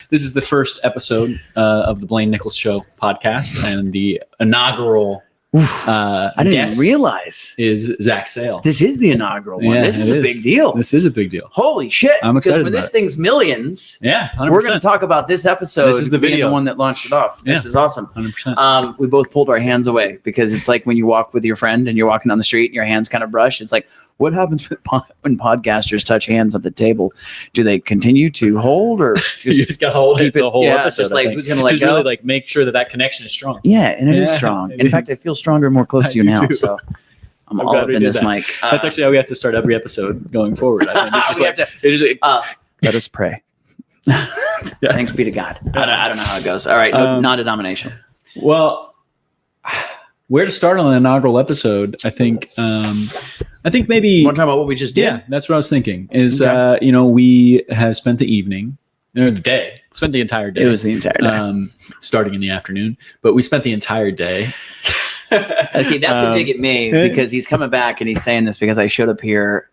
This is the first episode of the Blaine Nicholls Show podcast, and the inaugural I didn't realize is Zach Sale. this is the inaugural one. Yeah, This is a big deal. This is a big deal. Holy shit! I'm excited When about this it. thing's millions, Yeah, 100%. we're going to talk about this episode. This is the being video. the one that launched it off. This is awesome. 100%. We both pulled our hands away because it's like when you walk with your friend and you're walking down the street and your hands kind of brush. It's like, what happens when podcasters touch hands at the table? Do they continue to hold or You just got to hold it the whole episode. Just like I think. who's going to let just go? really like make sure that connection is strong. Yeah, and it is Yeah, strong. it In fact, I is. feel stronger and more close to you do now. too. So I'm I'm all glad up we in did this that. mic. That's actually how we have to start every episode going forward. I think. It's just We like, have to- it's just like, let us pray. Thanks be to God. I don't know how it goes. All right, non-denominational. well, where to start on an inaugural episode? I think maybe. You want to talk about what we just did? Yeah, that's what I was thinking. Is Okay. we have spent the evening, or the day, spent the entire day. It was the entire day. Starting in the afternoon, but we spent the entire day. Okay, that's a dig at me because he's coming back and he's saying this because I showed up here,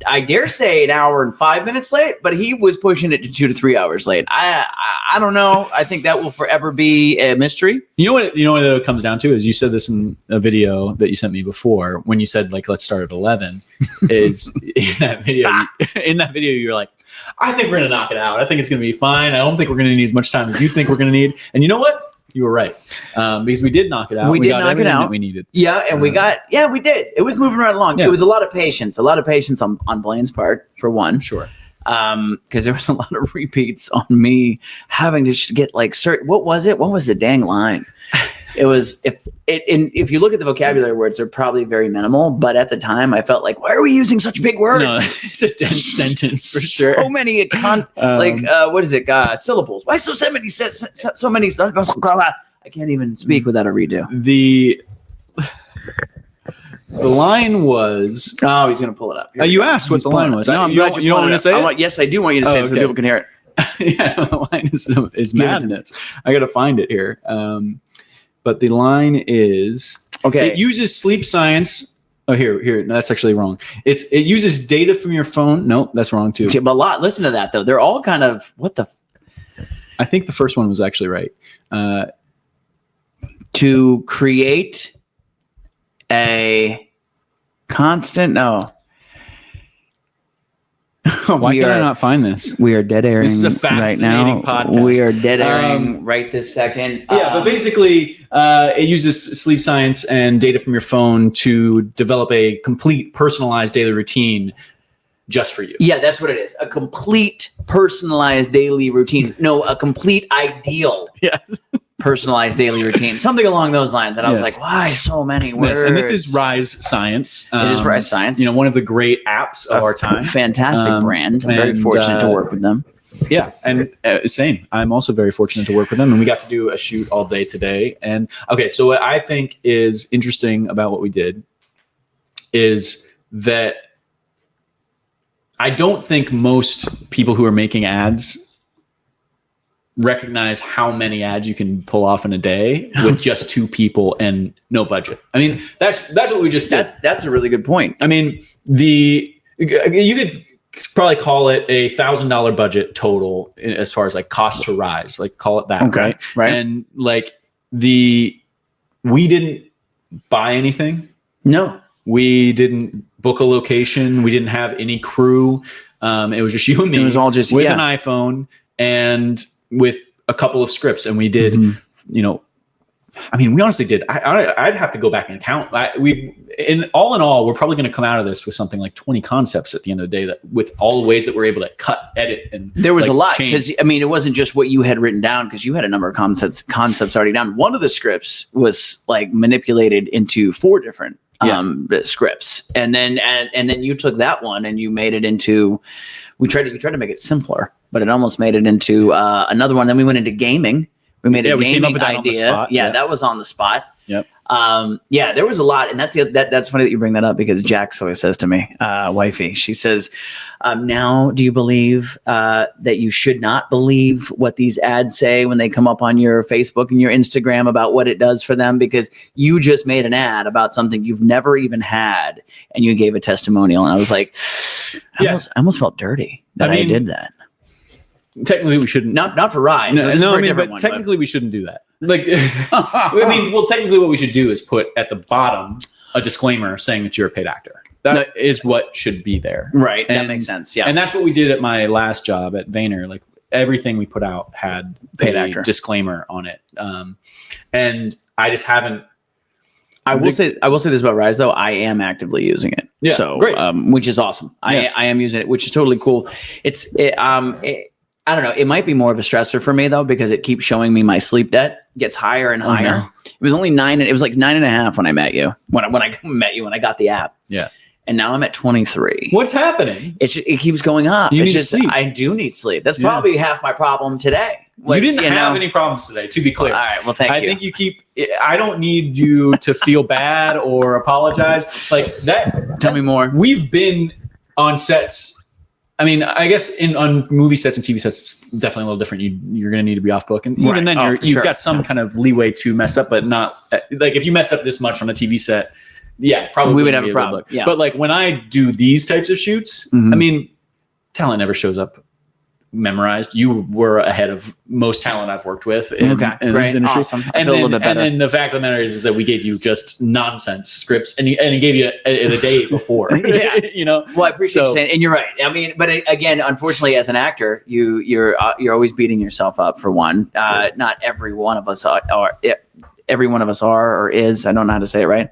I dare say, an hour and 5 minutes late, but he was pushing it to 2 to 3 hours late. I don't know. I think that will forever be a mystery. You know what it comes down to is you said this in a video that you sent me before when you said like let's start at 11. Is in that video you're like, I think we're gonna knock it out. I think it's gonna be fine. I don't think we're gonna need as much time as you think we're gonna need. And you know what? You were right, because we did knock it out. We did got knock it everything out. that we needed. Yeah, and we did. It was moving right along. Yeah. It was a lot of patience on Blaine's part, for one. Sure. Because there was a lot of repeats on me having to just get like certain. What was it? What was the dang line? It was if you look at the vocabulary words, they're probably very minimal. But at the time, I felt like, why are we using such big words? No, it's a dense sentence for sure. So many what is it? Syllables. Why so many? So many. I can't even speak without a redo. The line was. Oh, he's gonna pull it up. Here we You go. asked what He's the pulling line it. was. No, I'm You glad don't you want me to say it? Yes, I do want you to say it so okay. people can hear it. Yeah, the line is madness. I got to find it here. But the line is Okay. It uses sleep science. Oh, here. No, that's actually wrong. It uses data from your phone. No, that's wrong too. But a lot. Listen to that though. They're all kind of what the. I think the first one was actually right. To create a constant. No. Why can I not find this? We are dead airing. This is a right now. fascinating podcast. We are dead airing right this second. Yeah, but basically, it uses sleep science and data from your phone to develop a complete personalized daily routine just for you. Yeah, that's what it is. A complete personalized daily routine. No, a complete ideal Yes. personalized daily routine. Something along those lines. And I was Yes. like, why so many words? Yes, and this is Rise Science. It is Rise Science. One of the great apps of our time. Fantastic brand. I'm very fortunate to work with them. Yeah, and same. I'm also very fortunate to work with them, and we got to do a shoot all day today. And okay, so what I think is interesting about what we did is that I don't think most people who are making ads recognize how many ads you can pull off in a day with just two people and no budget. I mean, that's what we just did. That's a really good point. I mean, you could probably call it $1,000 budget total as far as like cost to Rise, like call it that. Okay, right. And like we didn't buy anything. No. We didn't book a location. We didn't have any crew. It was just you and me. It was all just with an iPhone and with a couple of scripts. And we did, I mean, we honestly did. I'd have to go back and count. In all, we're probably going to come out of this with something like 20 concepts at the end of the day, that with all the ways that we're able to cut, edit, and there was like, a lot change. because I mean, it wasn't just what you had written down because you had a number of concepts already down. One of the scripts was like manipulated into 4 different scripts, and then you took that one and you made it into. We tried to make it simpler, but it almost made it into another one. Then we went into gaming. We made a gaming came up with that idea. on the spot. Yeah, that was on the spot. Yep. There was a lot, and that's funny that you bring that up because Jax always says to me, wifey, she says, now do you believe that you should not believe what these ads say when they come up on your Facebook and your Instagram about what it does for them, because you just made an ad about something you've never even had and you gave a testimonial. And I was like, I almost felt dirty that I did that. technically we shouldn't. Not for Ryan. No, This is for a different but one, technically we shouldn't do that. Like, I mean, well, technically what we should do is put at the bottom a disclaimer saying that you're a paid actor. That is what should be there. Right. That makes sense. Yeah. And that's what we did at my last job at Vayner. Like everything we put out had Paid a actor disclaimer on it. And I just haven't. I will say this about Rise though. I am actively using it. Yeah, so great. Which is awesome. Yeah. I am using it, which is totally cool. I don't know. It might be more of a stressor for me though, because it keeps showing me my sleep debt gets higher and higher. No. It was only 9. It was like 9.5 when I met you. When I met you, when I got the app. Yeah. And now I'm at 23. What's happening? It keeps going up. You it's need just sleep. I do need sleep. That's probably half my problem today. You didn't have any problems today, to be clear. All right. Well, thank you. I think you keep. I don't need you to feel bad or apologize. Like that. Tell me more. We've been on sets. I mean, I guess on movie sets and TV sets, it's definitely a little different. You're going to need to be off book, and even then, you've got some kind of leeway to mess up, but not like if you messed up this much on a TV set. Yeah, probably we would have a problem. Yeah. But like when I do these types of shoots, I mean, talent never shows up memorized. You were ahead of most talent I've worked with in this industry. Awesome. I feel a little bit better. And then the fact of the matter is that we gave you just nonsense scripts, and he gave you a day before. Yeah. You know. Well, I appreciate you saying, and you're right. I mean, but again, unfortunately, as an actor, you're always beating yourself up for one. Sure. Not every one of us are. Every one of us are or is. I don't know how to say it right.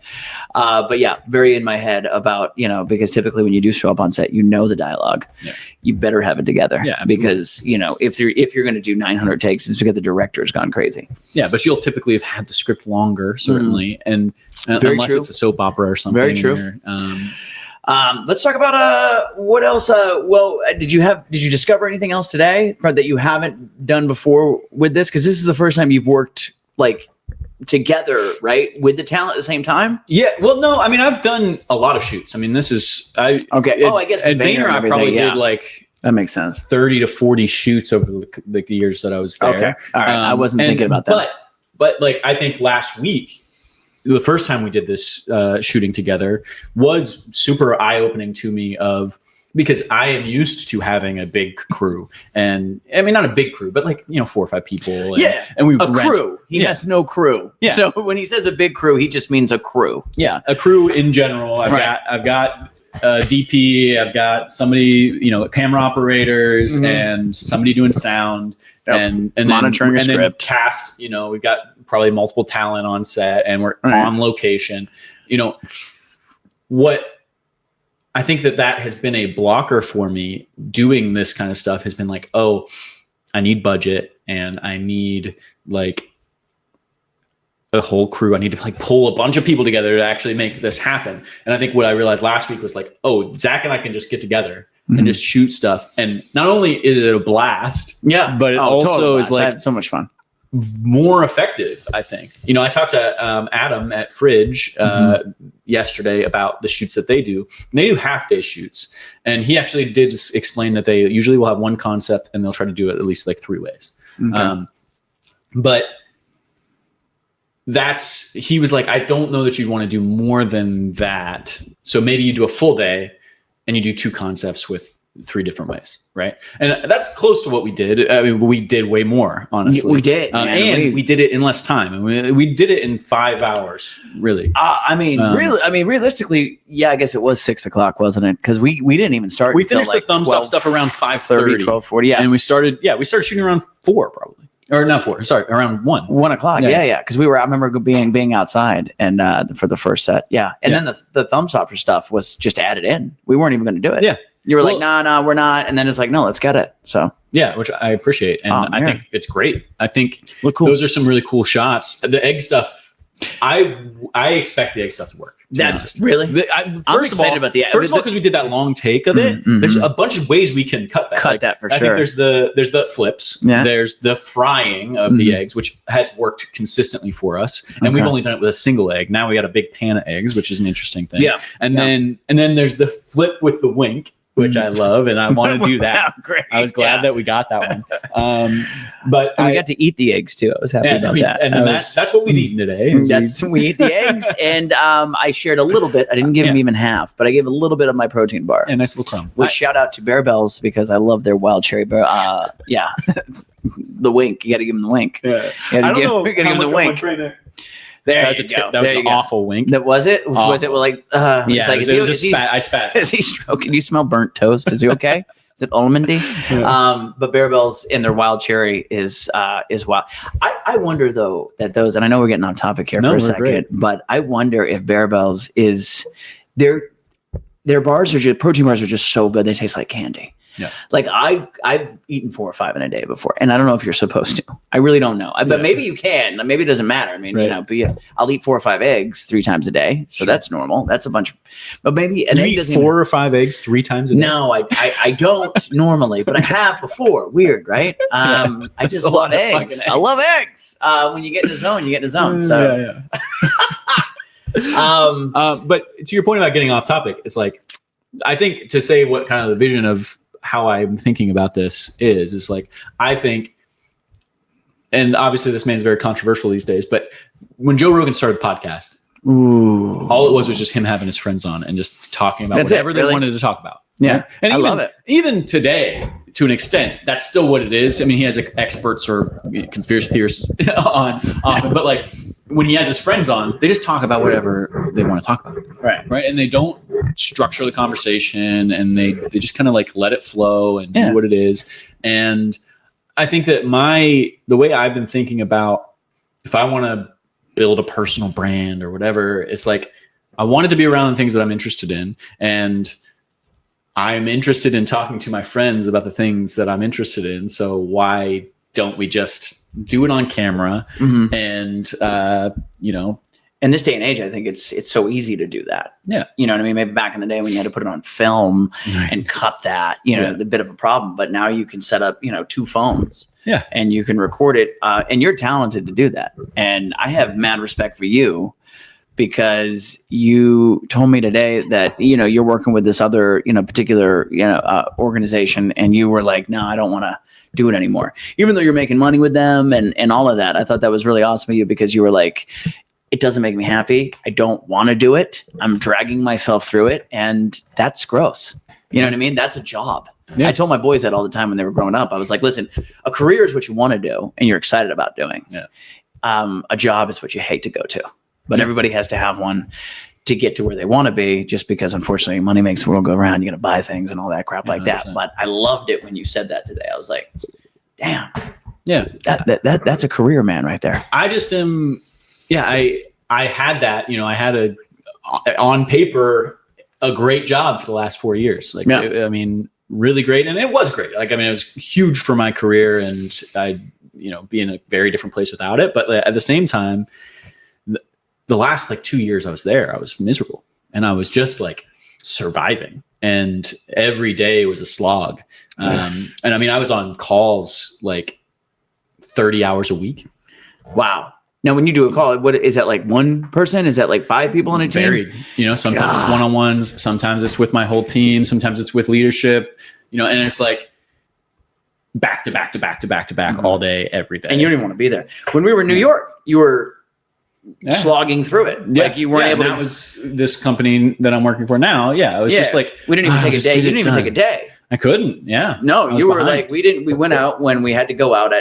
But yeah, very in my head about, because typically when you do show up on set, the dialogue. Yeah. You better have it together. Yeah, because, if you're going to do 900 takes, it's because the director's gone crazy. Yeah, but you'll typically have had the script longer, certainly. And unless it's a soap opera or something. Very true. Let's talk about what else. Did you discover anything else today that you haven't done before with this? Because this is the first time you've worked like together, right, with the talent at the same time. Yeah, well, no, I mean, I've done a lot of shoots. I mean, this is I guess at Vayner I probably did like that makes sense 30 to 40 shoots over the years that I was there. Okay, all right, I wasn't thinking about that, but like I think last week, the first time we did this shooting together was super eye-opening to me because I am used to having a big crew, and I mean, not a big crew, but like, 4 or 5 people. And we crew. He has no crew. Yeah. So when he says a big crew, he just means a crew. Yeah. A crew in general. I've got DP, I've got somebody, camera operators and somebody doing sound and monitoring and script. Then cast, we've got probably multiple talent on set and we're on location. What I think that has been a blocker for me doing this kind of stuff has been like, oh, I need budget and I need like a whole crew. I need to like pull a bunch of people together to actually make this happen. And I think what I realized last week was like, oh, Zach and I can just get together and just shoot stuff. And not only is it a blast, but it also is like so much fun. More effective, I think. I talked to Adam at Fridge yesterday about the shoots that they do. And they do half-day shoots. And he actually did explain that they usually will have one concept and they'll try to do it at least like 3 ways. Okay. But he was like, I don't know that you'd want to do more than that. So maybe you do a full day and you do 2 concepts with 3 different ways, right? And that's close to what we did. I mean, we did way more, honestly. We did, and we did it in less time. And we did it in 5 hours, really. Realistically, I guess it was 6:00, wasn't it? Because we didn't even start. We finished the thumbs up stuff around 5:30, 12:40. Yeah, and we started shooting around 4 probably. Or not 4, sorry, around 1. 1 o'clock. Yeah. Because I remember being outside and for the first set. Yeah. And then the thumbs up stuff was just added in. We weren't even going to do it. Yeah. You were like, no, we're not. And then it's like, no, let's get it. So yeah, which I appreciate. And I think it's great. I think cool. Those are some really cool shots. The egg stuff, I expect the egg stuff to work. That's really. I'm excited about the egg. First of all, because we did that long take of it, there's a bunch of ways we can cut that. For sure. I think there's the flips. Yeah. There's the frying of the eggs, which has worked consistently for us. And we've only done it with a single egg. Now we got a big pan of eggs, which is an interesting thing. Yeah. And then there's the flip with the wink. which I love, and I want to do that. Great. I was glad that we got that one. But we got to eat the eggs too. I was happy about that. And that's what we've eaten today. We eat the eggs, and I shared a little bit. I didn't give him even half, but I gave a little bit of my protein bar. A nice little crumb. Which shout out to Bear Bells because I love their wild cherry bear. The wink. You got to give him the wink. Yeah. I don't know. You got to give him the wink. There you go. That was an awful wink. That was it. Awful. Was it like? Yeah, it was a spat. I spat. Is he stroking? You smell burnt toast? Is he okay? Is it almondy? Yeah. But Bear Bells and their wild cherry is wild. I wonder though that those, and I know we're getting off topic here for a second, great. But I wonder if Bear Bells is their bars are just protein bars are just so good they taste like candy. Yeah. Like I've eaten 4 or 5 in a day before, and I don't know if you're supposed to. I really don't know. But maybe you can. Maybe it doesn't matter. I mean, but I'll eat 4 or 5 eggs 3 times a day, so that's normal. That's a bunch. But maybe an egg doesn't 4 or 5 eggs 3 times a day. No, I don't normally, but I have before. Weird, right? I just love eggs. I love eggs. When you get in the zone, you get in the zone. So but to your point about getting off topic, it's like I think to say what kind of the vision of how I'm thinking about this is like, I think, and obviously this man's very controversial these days, but when Joe Rogan started the podcast, all it was just him having his friends on and just talking about whatever they wanted to talk about. Yeah. Right? And I love it. Even today, to an extent, that's still what it is. I mean, he has experts or conspiracy theorists on, but like when he has his friends on, they just talk about whatever they want to talk about. Right. And they don't structure the conversation, and they just kind of like let it flow and do what it is. And I think that the way I've been thinking about if I want to build a personal brand or whatever, it's like I want it to be around the things that I'm interested in, and I'm interested in talking to my friends about the things that I'm interested in. So why don't we just do it on camera? And in this day and age, I think it's so easy to do that. Yeah. You know what I mean? Maybe back in the day when you had to put it on film and cut that, the bit of a problem. But now you can set up, 2 phones. Yeah. And you can record it. And you're talented to do that. And I have mad respect for you because you told me today that, you're working with this other, particular, organization. And you were like, no, I don't want to do it anymore. Even though you're making money with them and all of that. I thought that was really awesome of you because you were like, it doesn't make me happy. I don't want to do it. I'm dragging myself through it. And that's gross. You know what I mean? That's a job. Yeah. I told my boys that all the time when they were growing up. I was like, listen, a career is what you want to do and you're excited about doing. Yeah. A job is what you hate to go to. But everybody has to have one to get to where they want to be, just because unfortunately money makes the world go around. You're going to buy things and all that crap like 100%. That. But I loved it when you said that today. I was like, damn. Yeah. That's a career, man, right there. I just am. Yeah, I had that, I had on paper, a great job for the last 4 years. Like, I mean, really great. And it was great. Like, I mean, it was huge for my career and I'd, be in a very different place without it. But at the same time, the last 2 years I was there, I was miserable and I was just like surviving. And every day was a slog. And I mean, I was on calls 30 hours a week. Wow. Now, when you do a call, what is that, like one person? Is that like 5 people on a team? Varied. Sometimes it's one-on-ones. Sometimes it's with my whole team. Sometimes it's with leadership. And it's like back to back to back to back to back all day, every day. And you don't even want to be there. When we were in New York, you were slogging through it. Yeah. Like you weren't able. That was this company that I'm working for now. Yeah, it was just like we didn't even take a day. You didn't even take a day. I couldn't. Yeah. No, you were behind. We went out when we had to go out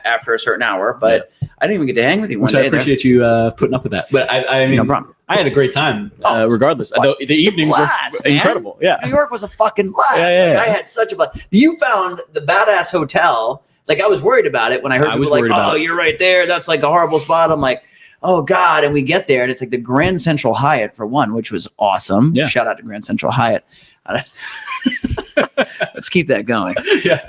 after a certain hour, but I didn't even get to hang with you one day. I appreciate you putting up with that. But I mean, no problem. I had a great time regardless. The evenings were incredible. Yeah. New York was a fucking blast. Yeah. I had such a blast. You found the badass hotel. Like I was worried about it when I heard people like, oh, you're right there. That's like a horrible spot. I'm like, oh God. And we get there and it's like the Grand Central Hyatt for one, which was awesome. Yeah. Shout out to Grand Central Hyatt. Let's keep that going. Yeah.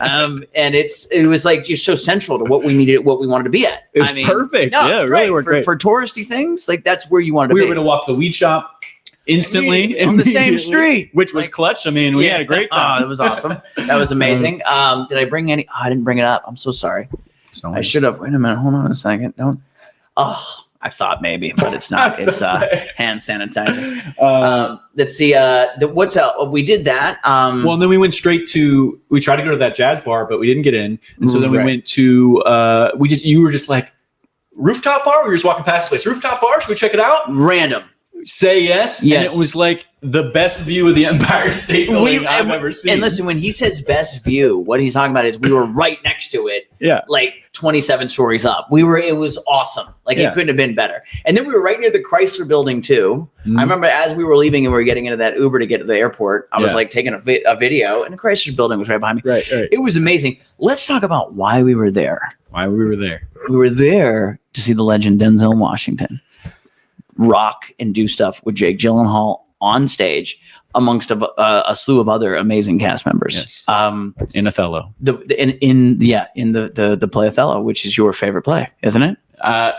And it was like just so central to what we needed, what we wanted to be at. It was perfect. No, it really worked great. For touristy things, like that's where you wanted to be. We were going to walk to the weed shop instantly on the same street, which was clutch. I mean, we had a great time. It was awesome. That was amazing. Did I bring any? I didn't bring it up. I'm so sorry. I should have. Wait a minute. Hold on a second. Don't. Oh, I thought maybe, but it's not. It's hand sanitizer. Let's see. What's up? We did that. Well, and then we went straight to. We tried to go to that jazz bar, but we didn't get in. And so then we went to. You were just like, rooftop bar. We were just walking past the place. Rooftop bar. Should we check it out? Random. Say yes. And it was like the best view of the Empire State Building I've ever seen. And listen, when he says best view, what he's talking about is we were right next to it. Yeah. Like 27 stories up. It was awesome. Like it couldn't have been better. And then we were right near the Chrysler building too. I remember as we were leaving and we were getting into that Uber to get to the airport, I was like taking a video and the Chrysler building was right behind me. Right. It was amazing. Let's talk about why we were there. We were there to see the legend Denzel Washington rock and do stuff with Jake Gyllenhaal on stage amongst a slew of other amazing cast members. Yes. In Othello. In the play Othello, which is your favorite play, isn't it?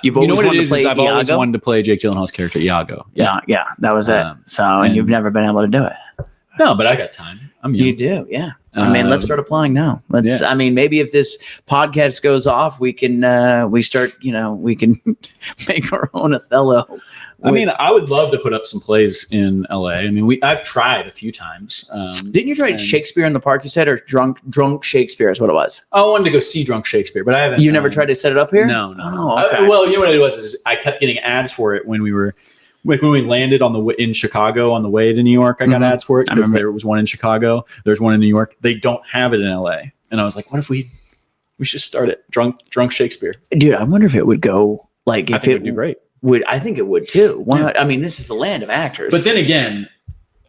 You've always wanted to play I've always wanted to play Jake Gyllenhaal's character Iago. Yeah, that was it. And you've never been able to do it. No, but I got time. I'm young. You do, yeah. I mean, let's start applying now. I mean, maybe if this podcast goes off, we can we can make our own Othello. I mean, I would love to put up some plays in LA. I mean, I've tried a few times. Didn't you try Shakespeare in the Park? You said, or drunk Shakespeare is what it was. I wanted to go see Drunk Shakespeare, but I haven't. You never tried to set it up here? No. Oh, okay. Well, you know what it was is I kept getting ads for it when we were. Like when we landed in Chicago on the way to New York, I got ads for it because there was one in Chicago. There's one in New York. They don't have it in LA. And I was like, what if we should start it? Drunk Shakespeare. Dude, I wonder if it would go like if it would do great. I think it would too. I mean, this is the land of actors. But then again,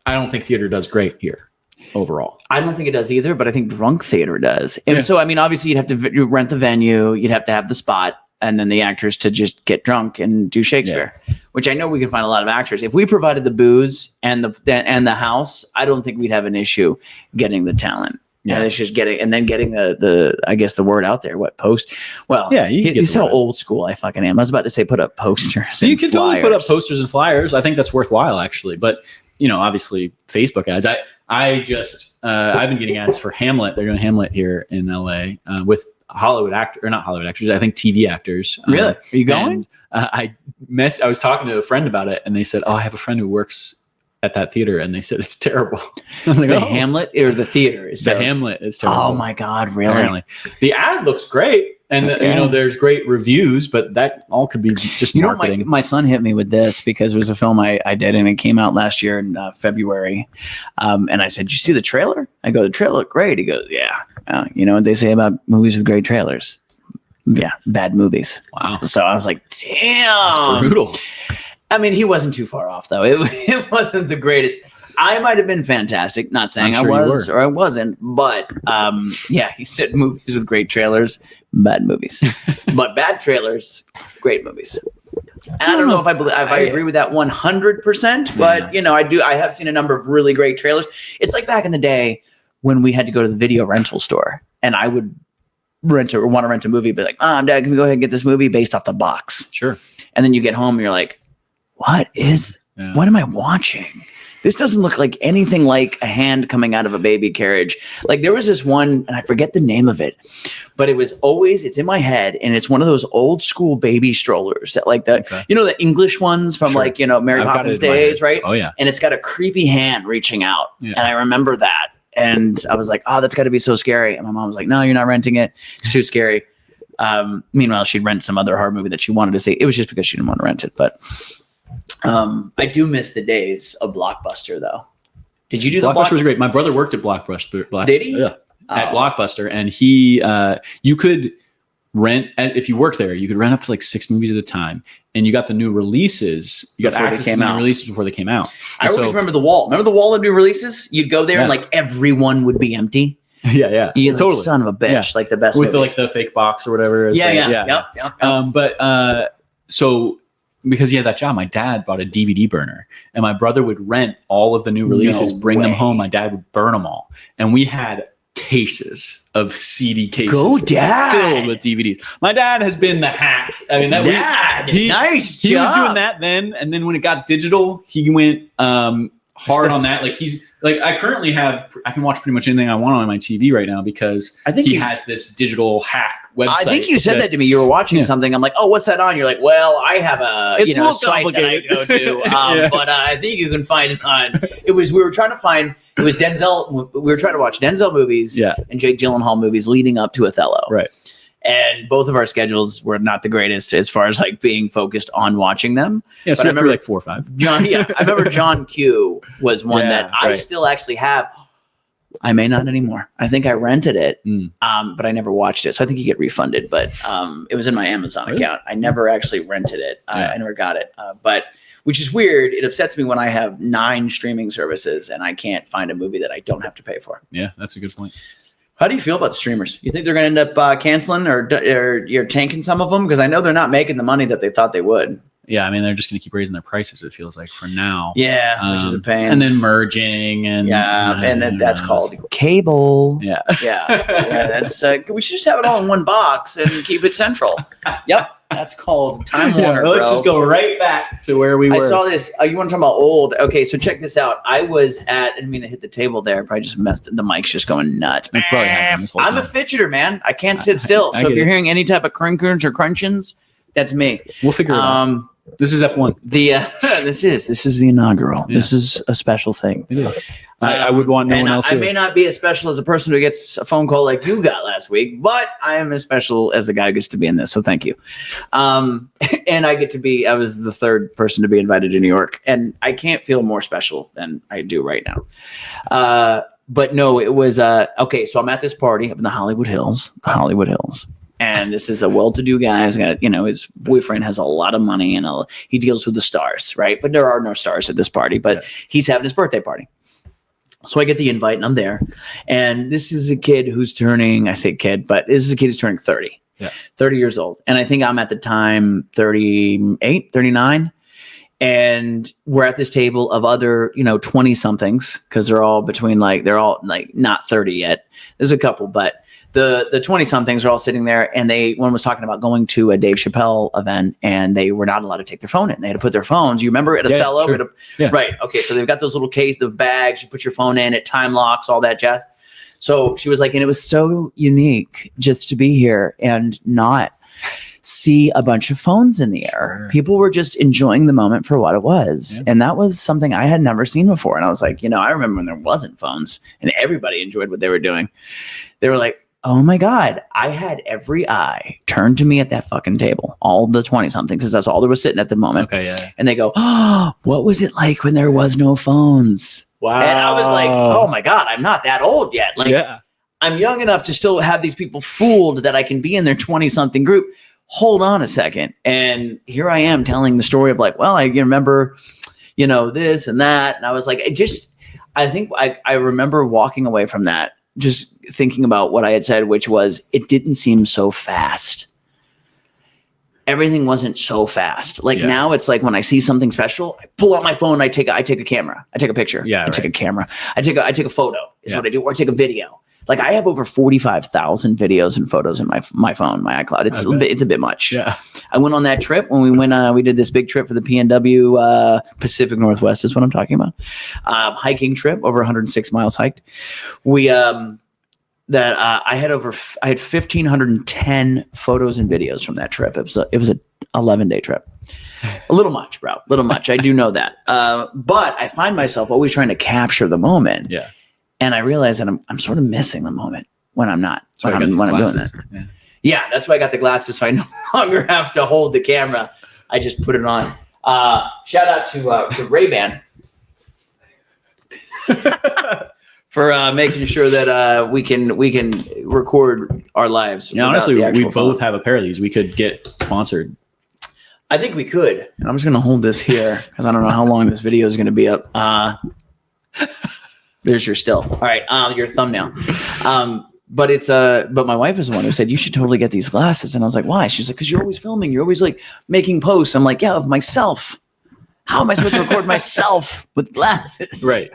I don't think theater does great here overall. I don't think it does either, but I think drunk theater does. And so, I mean, obviously you'd have to rent the venue, you'd have to have the spot, and then the actors to just get drunk and do Shakespeare, which I know we can find a lot of actors. If we provided the booze and the house, I don't think we'd have an issue getting the talent. Yeah, it's just getting the I guess the word out there. What post? Well, yeah, you how old school I fucking am. I was about to say put up posters. So you can totally put up posters and flyers. I think that's worthwhile actually. But obviously Facebook ads. I've been getting ads for Hamlet. They're doing Hamlet here in LA with Hollywood actors, or not Hollywood actors. I think TV actors. Really? Are you going? I was talking to a friend about it, and they said, "Oh, I have a friend who works at that theater," and they said it's terrible. I was like, the Hamlet or the theater is the Hamlet is terrible. Oh my God, really? Apparently. The ad looks great, and there's great reviews, but that all could be just marketing. My son hit me with this because it was a film I did, and it came out last year in February. And I said, "Did you see the trailer?" I go, "The trailer looked great." He goes, "Yeah." You know what they say about movies with great trailers? Yeah, bad movies. Wow. So I was like, "Damn, that's brutal." I mean, he wasn't too far off, though. It wasn't the greatest. I might have been fantastic. Not saying I was or I wasn't, but he said movies with great trailers, bad movies. But bad trailers, great movies. And I don't know if I agree with that 100%, but I have seen a number of really great trailers. It's like back in the day when we had to go to the video rental store, and I would want to rent a movie, be like, "Mom, Dad, can we go ahead and get this movie based off the box?" Sure. And then you get home and you're like, what am I watching? This doesn't look like anything like a hand coming out of a baby carriage. Like there was this one, and I forget the name of it, but it's in my head, and it's one of those old school baby strollers that the English ones from Mary Poppins days, right? Oh yeah. And it's got a creepy hand reaching out. Yeah. And I remember that. And I was like, oh, that's got to be so scary. And my mom was like, no, you're not renting it. It's too scary. Meanwhile, she'd rent some other horror movie that she wanted to see. It was just because she didn't want to rent it, but I do miss the days of Blockbuster, though. Did you do Blockbuster? Was great. My brother worked at Blockbuster. Did he? Yeah, at Blockbuster, and he, you could rent if you worked there. You could rent up to like 6 movies at a time, and you got the new releases. You got access to the new releases before they came out. I always remember the wall. Remember the wall of new releases? You'd go there, and like everyone would be empty. Yeah, you're totally son of a bitch. Like the best with the fake box or whatever. Yeah. But so. Because he had that job, my dad bought a DVD burner, and my brother would rent all of the new releases, bring them home. My dad would burn them all, and we had cases of CD cases filled with DVDs. My dad has been the hack. I mean, nice job. He was doing that then, and then when it got digital, he went hard on that. Like like I can watch pretty much anything I want on my TV right now because I think he has this digital hack website. I think you said that to me. You were watching something. I'm like, oh, what's that on? You're like, well, I have a site that I go to, but I think you can find it on. We were trying to watch Denzel movies and Jake Gyllenhaal movies leading up to Othello. Right. And both of our schedules were not the greatest as far as like being focused on watching them. Yeah, so I remember like 4 or 5. I remember John Q was one that I still actually have. I may not anymore. I think I rented it, but I never watched it. So I think you get refunded. But it was in my Amazon account. I never actually rented it. I never got it. But which is weird. It upsets me when I have 9 streaming services and I can't find a movie that I don't have to pay for. Yeah, that's a good point. How do you feel about the streamers? You think they're going to end up canceling or you're tanking some of them? Because I know they're not making the money that they thought they would. Yeah, I mean, they're just going to keep raising their prices, it feels like, for now. Yeah, which is a pain. And then merging. And then that's called cable. Yeah. That's we should just have it all in one box and keep it central. Yep. That's called Time Warner. Let's just go right back to where we were. I saw this. You want to talk about old? Okay, so check this out. I was at. I didn't mean to hit the table there. Probably just messed. The mic's just going nuts. It probably has been this whole time. I'm a fidgeter, man. I can't sit still. So if you're hearing any type of crinkers or crunchins, that's me. We'll figure it out. This is Ep 1. This is the inaugural. Yeah. This is a special thing. It is. I would want no one else here. I may not be as special as a person who gets a phone call like you got last week, but I am as special as the guy who gets to be in this. So thank you. And I was the third person to be invited to New York, and I can't feel more special than I do right now. But no, it was okay. So I'm at this party up in the Hollywood Hills. And this is a well-to-do guy who's got, his boyfriend has a lot of money and he deals with the stars, right? But there are no stars at this party, but he's having his birthday party. So I get the invite and I'm there. And this is a kid who's turning, I say kid, but this is a kid who's turning 30. Yeah. 30 years old. And I think I'm at the time 38, 39. And we're at this table of other, 20 somethings because they're all not 30 yet. There's a couple, but the 20 somethings are all sitting there, and one was talking about going to a Dave Chappelle event, and they were not allowed to take their phone in. They had to put their phones. You remember at Othello? Sure. Right. Okay. So they've got those little the bags. You put your phone in, it time locks, all that jazz. So she was like, and it was so unique just to be here and not see a bunch of phones in the air. Sure. People were just enjoying the moment for what it was. Yeah. And that was something I had never seen before. And I was like, I remember when there wasn't phones and everybody enjoyed what they were doing. They were like, oh my God, I had every eye turned to me at that fucking table, all the 20 something, because that's all there was sitting at the moment. Okay, yeah. And they go, oh, what was it like when there was no phones? Wow. And I was like, oh my God, I'm not that old yet. I'm young enough to still have these people fooled that I can be in their 20 something group. Hold on a second. And here I am telling the story of like, well, I remember, this and that. And I was like, I think I remember walking away from that, just thinking about what I had said, which was, it didn't seem so fast. Everything wasn't so fast. Now it's like when I see something special, I pull out my phone, I take a camera, I take a picture, I take a camera, I take a photo is what I do, or I take a video. Like I have over 45,000 videos and photos in my phone, my iCloud. It's a bit much. Yeah. I went on that trip when we went. We did this big trip for the PNW Pacific Northwest is what I'm talking about. Hiking trip, over 106 miles hiked. We I had 1,510 photos and videos from that trip. It was a 11-day trip. A little much, bro. Little much. I do know that. But I find myself always trying to capture the moment. Yeah. And I realize that I'm sort of missing the moment when I'm not, when I'm doing that. Yeah, that's why I got the glasses. So I no longer have to hold the camera. I just put it on. Shout out to Ray-Ban for making sure that we can record our lives. Yeah, honestly, we both have a pair of these. We could get sponsored. I think we could. And I'm just going to hold this here because I don't know how long this video is going to be up. There's your still. All right, your thumbnail. But my wife is the one who said you should totally get these glasses, and I was like, why? She's like, because you're always filming, you're always like making posts. I'm like, yeah, of myself. How am I supposed to record myself with glasses? Right.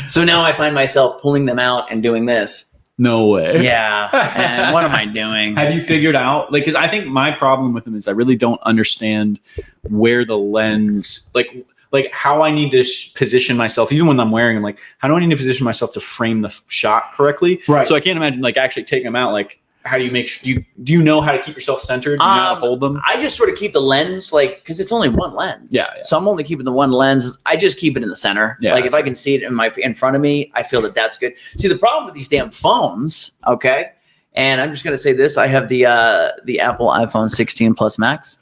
So now I find myself pulling them out and doing this. No way. Yeah. And what am I doing? Have you figured out, like, because I think my problem with them is I really don't understand where the lens, like like how I need to position myself, even when I'm wearing them. Like, how do I need to position myself to frame the shot correctly? Right. So I can't imagine like actually taking them out. Like, how do you make? Do you know how to keep yourself centered? Do you know how to hold them? I just sort of keep the lens, like, because it's only one lens. Yeah. So I'm only keeping the one lens. I just keep it in the center. Yeah, like if I can see it in front of me, I feel that that's good. See, the problem with these damn phones, okay, and I'm just gonna say this: I have the Apple iPhone 16 Plus Max.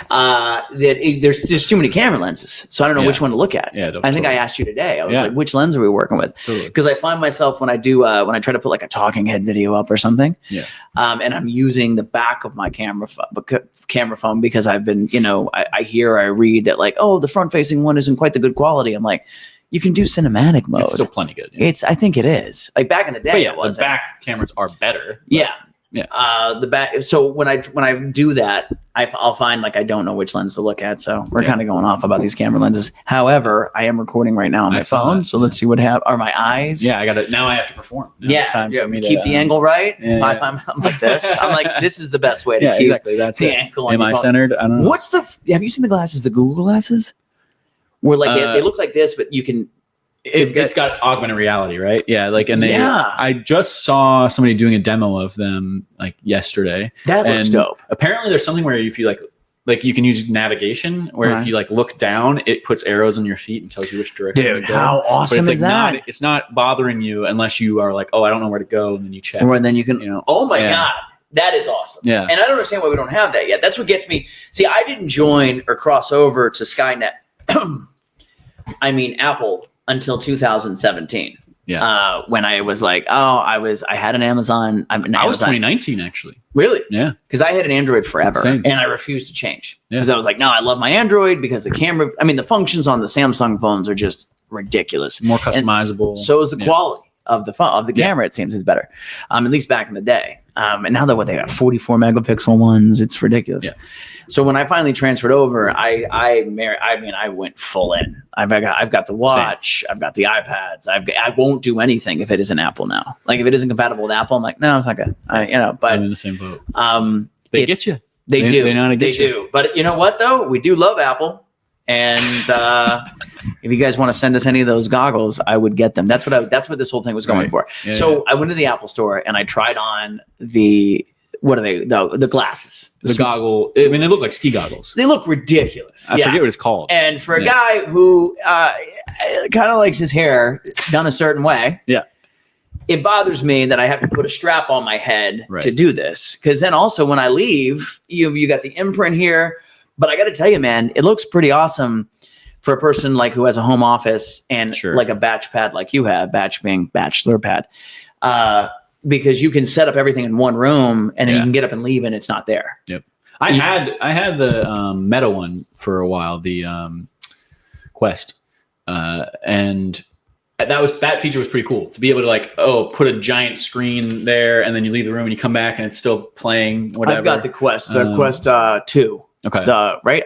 There's just too many camera lenses, so I don't know which one to look at. Yeah, I think I asked you today. I was like, which lens are we working with? Because I find myself when I try to put like a talking head video up or something, and I'm using the back of my camera phone because I've been, I read that like, oh, the front facing one isn't quite the good quality. I'm like, you can do cinematic mode. It's still plenty good. I think it is. Like back in the day, it was. The back cameras are better. Yeah. The back. So when I do that, I'll find like I don't know which lens to look at. So we're kind of going off about these camera lenses. However, I am recording right now on my phone. So let's see what are my eyes. Yeah, I got it. Now I have to perform. Now it's time for me to keep the angle right. Yeah, I'm like this. I'm like, this is the best way to keep exactly. That's the ankle. Am I centered? I don't know. Have you seen the glasses? The Google glasses, where like they look like this, but you can. It's got augmented reality, right? Yeah, like I just saw somebody doing a demo of them like yesterday. That looks dope. Apparently, there's something where if you like you can use navigation, where if you like look down, it puts arrows on your feet and tells you which direction. Dude, how awesome is that? It's not bothering you unless you are like, oh, I don't know where to go, and then you check. Or then you can. Oh my god. That is awesome. Yeah. And I don't understand why we don't have that yet. That's what gets me. See, I didn't join or cross over to Skynet. Apple. Until 2017. Yeah. When I was like, I had an Amazon. I was 2019 actually. Really? Yeah. Because I had an Android forever. Same. And I refused to change. Because I was like, no, I love my Android because the camera, the functions on the Samsung phones are just ridiculous. More customizable. And so is the quality of the phone, of the camera, it seems, is better. At least back in the day. And now that they got 44 megapixel ones, it's ridiculous. Yeah. So when I finally transferred over, I went full in. I've got the watch, I've got the iPads. I won't do anything if it isn't Apple now. Like if it isn't compatible with Apple, I'm like, no, it's not good. But I'm in the same boat. They get you. They do. They know how to get you. But you know what though? We do love Apple. And if you guys want to send us any of those goggles, I would get them. That's what this whole thing was going for. Yeah, so I went to the Apple store and I tried on the the glasses, the goggle. They look like ski goggles. They look ridiculous. I forget what it's called. And for a guy who kind of likes his hair done a certain way, it bothers me that I have to put a strap on my head to do this. Because then also when I leave, you got the imprint here. But I got to tell you, man, it looks pretty awesome for a person like who has a home office and like a batch pad like you have, batch being bachelor pad, because you can set up everything in one room and then you can get up and leave and it's not there. Yep. I had the Meta one for a while, the Quest, and that feature was pretty cool to be able to like, put a giant screen there and then you leave the room and you come back and it's still playing whatever. I've got the Quest, Quest 2. Okay.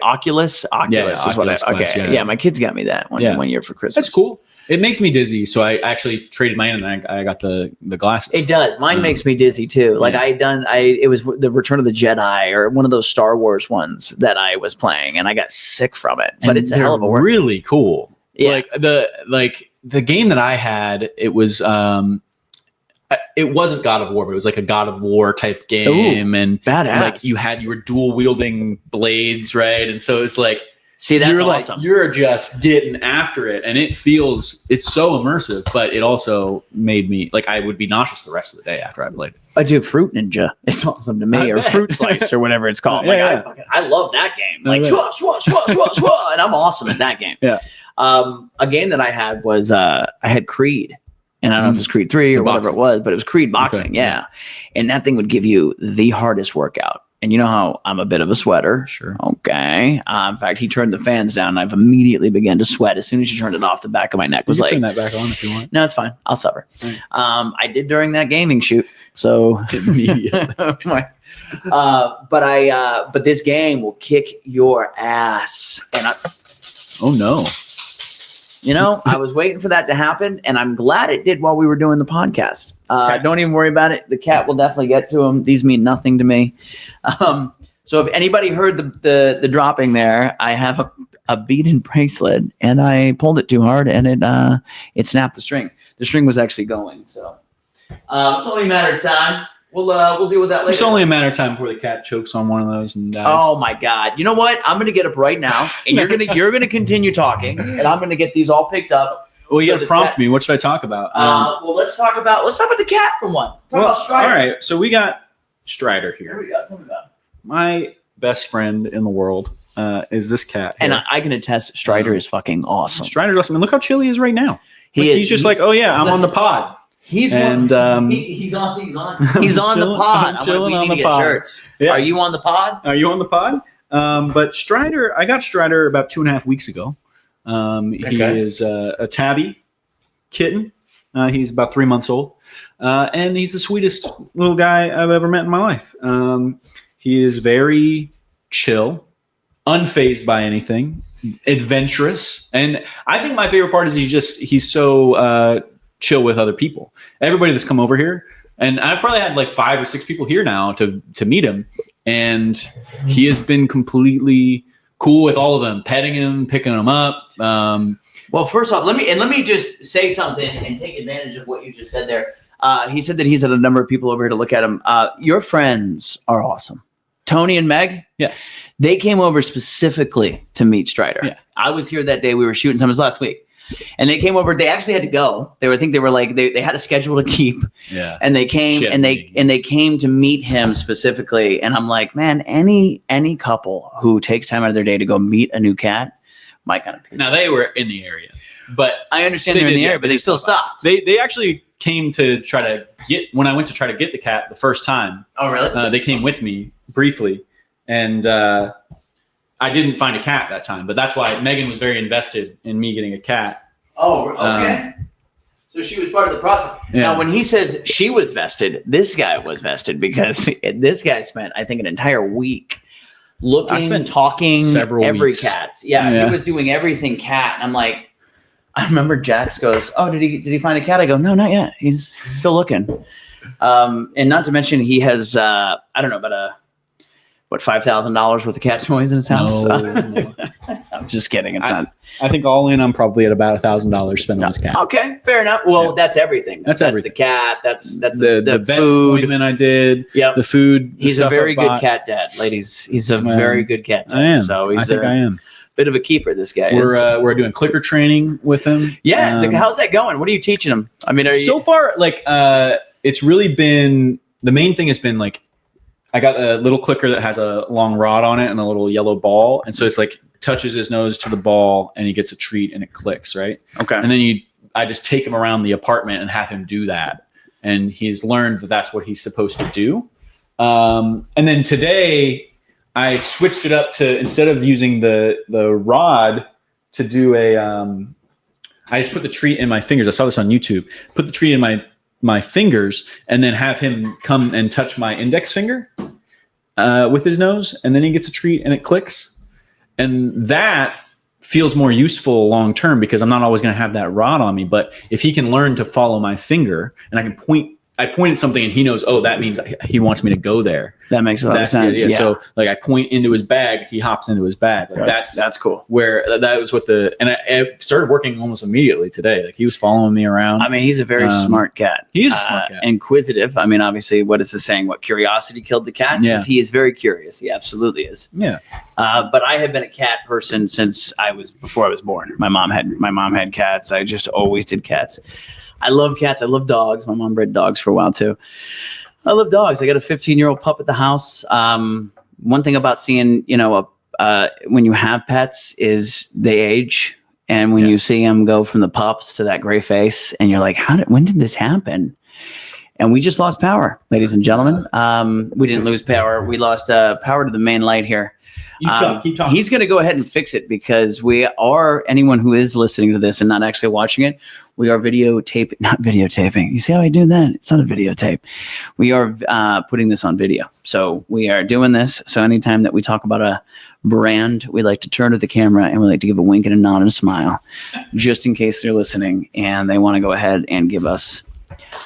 Oculus is what Quest, Yeah, my kids got me that one year for Christmas. That's cool. It makes me dizzy, so I actually traded mine and I got the glasses. It does. Mine makes me dizzy too. Like it was the Return of the Jedi or one of those Star Wars ones that I was playing, and I got sick from it. But it's a hell of a work. Really cool. Yeah. Like the game that I had, it was it wasn't God of War, but it was like a God of War type game. Ooh, and badass. Like you were dual wielding blades, right? And so it's like, see, that's awesome. Like, you're just getting after it, and it's so immersive, but it also made me like I would be nauseous the rest of the day after I played it. I do Fruit Ninja. It's awesome to me, or Fruit Slice, or whatever it's called. I love that game. Like shwa, shwa, shwa, shwa, shwa, and I'm awesome at that game. Yeah. A game that I had was I had Creed. And I don't know if it was Creed 3 or whatever it was, but it was Creed Boxing. Okay. Yeah. And that thing would give you the hardest workout. And you know how I'm a bit of a sweater. Sure. Okay. In fact, he turned the fans down and I've immediately began to sweat. As soon as you turned it off, the back of my neck was like, turn that back on if you want. No, it's fine. I'll suffer. Right. I did during that gaming shoot. So, but this game will kick your ass. And oh no. I was waiting for that to happen, and I'm glad it did while we were doing the podcast. Don't even worry about it. The cat will definitely get to him. These mean nothing to me. So if anybody heard the dropping there, I have a beaded bracelet, and I pulled it too hard, and it snapped the string. The string was actually going. So it's only a matter of time. We'll deal with that later. It's only a matter of time before the cat chokes on one of those and dies. Oh my God! You know what? I'm gonna get up right now, and you're gonna continue talking, and I'm gonna get these all picked up. Well, you got to prompt me. What should I talk about? Well, let's talk about the cat for one. Talk about Strider. All right. So we got Strider here. Here we go. Tell me about it. My best friend in the world is this cat here. And I can attest, Strider is fucking awesome. Strider's awesome. And look how chill he is right now. He's just like, oh yeah, I'm on the pod. He's on the pod. I'm chilling on the pod. Shirts. Yeah. Are you on the pod? Are you on the pod? But Strider, I got Strider about 2.5 weeks ago. He is a tabby kitten. He's about 3 months old. And he's the sweetest little guy I've ever met in my life. He is very chill, unfazed by anything, adventurous. And I think my favorite part is he's so chill with other people. Everybody that's come over here, and I've probably had like 5 or 6 people here now to meet him, and he has been completely cool with all of them, petting him, picking him up. Well, first off, let me just say something and take advantage of what you just said there. He said that he's had a number of people over here to look at him. Your friends are awesome. Tony and Meg, yes, they came over specifically to meet Strider. Yeah. I was here that day. We were shooting some last week. And they came over. They actually had to go. They had a schedule to keep. Yeah. And they came and they came to meet him specifically. And I'm like, man, any couple who takes time out of their day to go meet a new cat, my kind of people. Now they were in the area, but I understand they're in the area, but they still stopped. They actually came to try to get when I went to try to get the cat the first time. Oh, really? They came with me briefly, and I didn't find a cat that time, but that's why Megan was very invested in me getting a cat. Oh, okay. So she was part of the process. Yeah. Now, when he says she was vested, this guy was vested because this guy spent, I think, an entire week talking every weeks. Cats. Yeah, he was doing everything cat. And I'm like, I remember Jax goes, oh, did he find a cat? I go, no, not yet. He's still looking. And not to mention he has, I don't know, about $5,000 worth of cat toys in his house? No. I'm just kidding. It's not. I think all in, I'm probably at about $1,000 spent on this cat. Okay, fair enough. Well, that's everything. That's everything. The cat. That's the vet food appointment I did. Yep. The food. He's a very good cat dad, ladies. He's a very good cat dad. I am. So I think I am. Bit of a keeper, this guy. We're doing clicker training with him. Yeah. How's that going? What are you teaching him? I mean, so far, like, it's really been, the main thing has been like, I got a little clicker that has a long rod on it and a little yellow ball. And so it's like touches his nose to the ball and he gets a treat and it clicks, right? Okay. And then I just take him around the apartment and have him do that. And he's learned that that's what he's supposed to do. And then today I switched it up to, instead of using the rod to do I just put the treat in my fingers. I saw this on YouTube. Put the treat in my fingers and then have him come and touch my index finger with his nose, and then he gets a treat and it clicks. And that feels more useful long term because I'm not always going to have that rod on me. But if he can learn to follow my finger and I pointed something and he knows, oh, that means he wants me to go there. That makes a lot of sense. Yeah. So like I point into his bag, he hops into his bag. Like that's cool. Where that was what and I started working almost immediately today. Like he was following me around. I mean, he's a very smart cat. He's a smart cat. Inquisitive. I mean, obviously, what is the saying? What, curiosity killed the cat? Yeah. He is very curious. He absolutely is. Yeah. But I have been a cat person since before I was born. My mom had cats. I just always did cats. I love cats. I love dogs. My mom bred dogs for a while too. I love dogs. I got a 15-year-old pup at the house. One thing about seeing, when you have pets is they age. And when you see them go from the pups to that gray face and you're like, when did this happen? And we just lost power, ladies and gentlemen. We didn't lose power. We lost power to the main light here. Keep talking. He's going to go ahead and fix it because anyone who is listening to this and not actually watching it, we are not videotaping. You see how I do that? It's not a videotape. We are putting this on video. So we are doing this. So anytime that we talk about a brand, we like to turn to the camera and we like to give a wink and a nod and a smile just in case they're listening and they want to go ahead and give us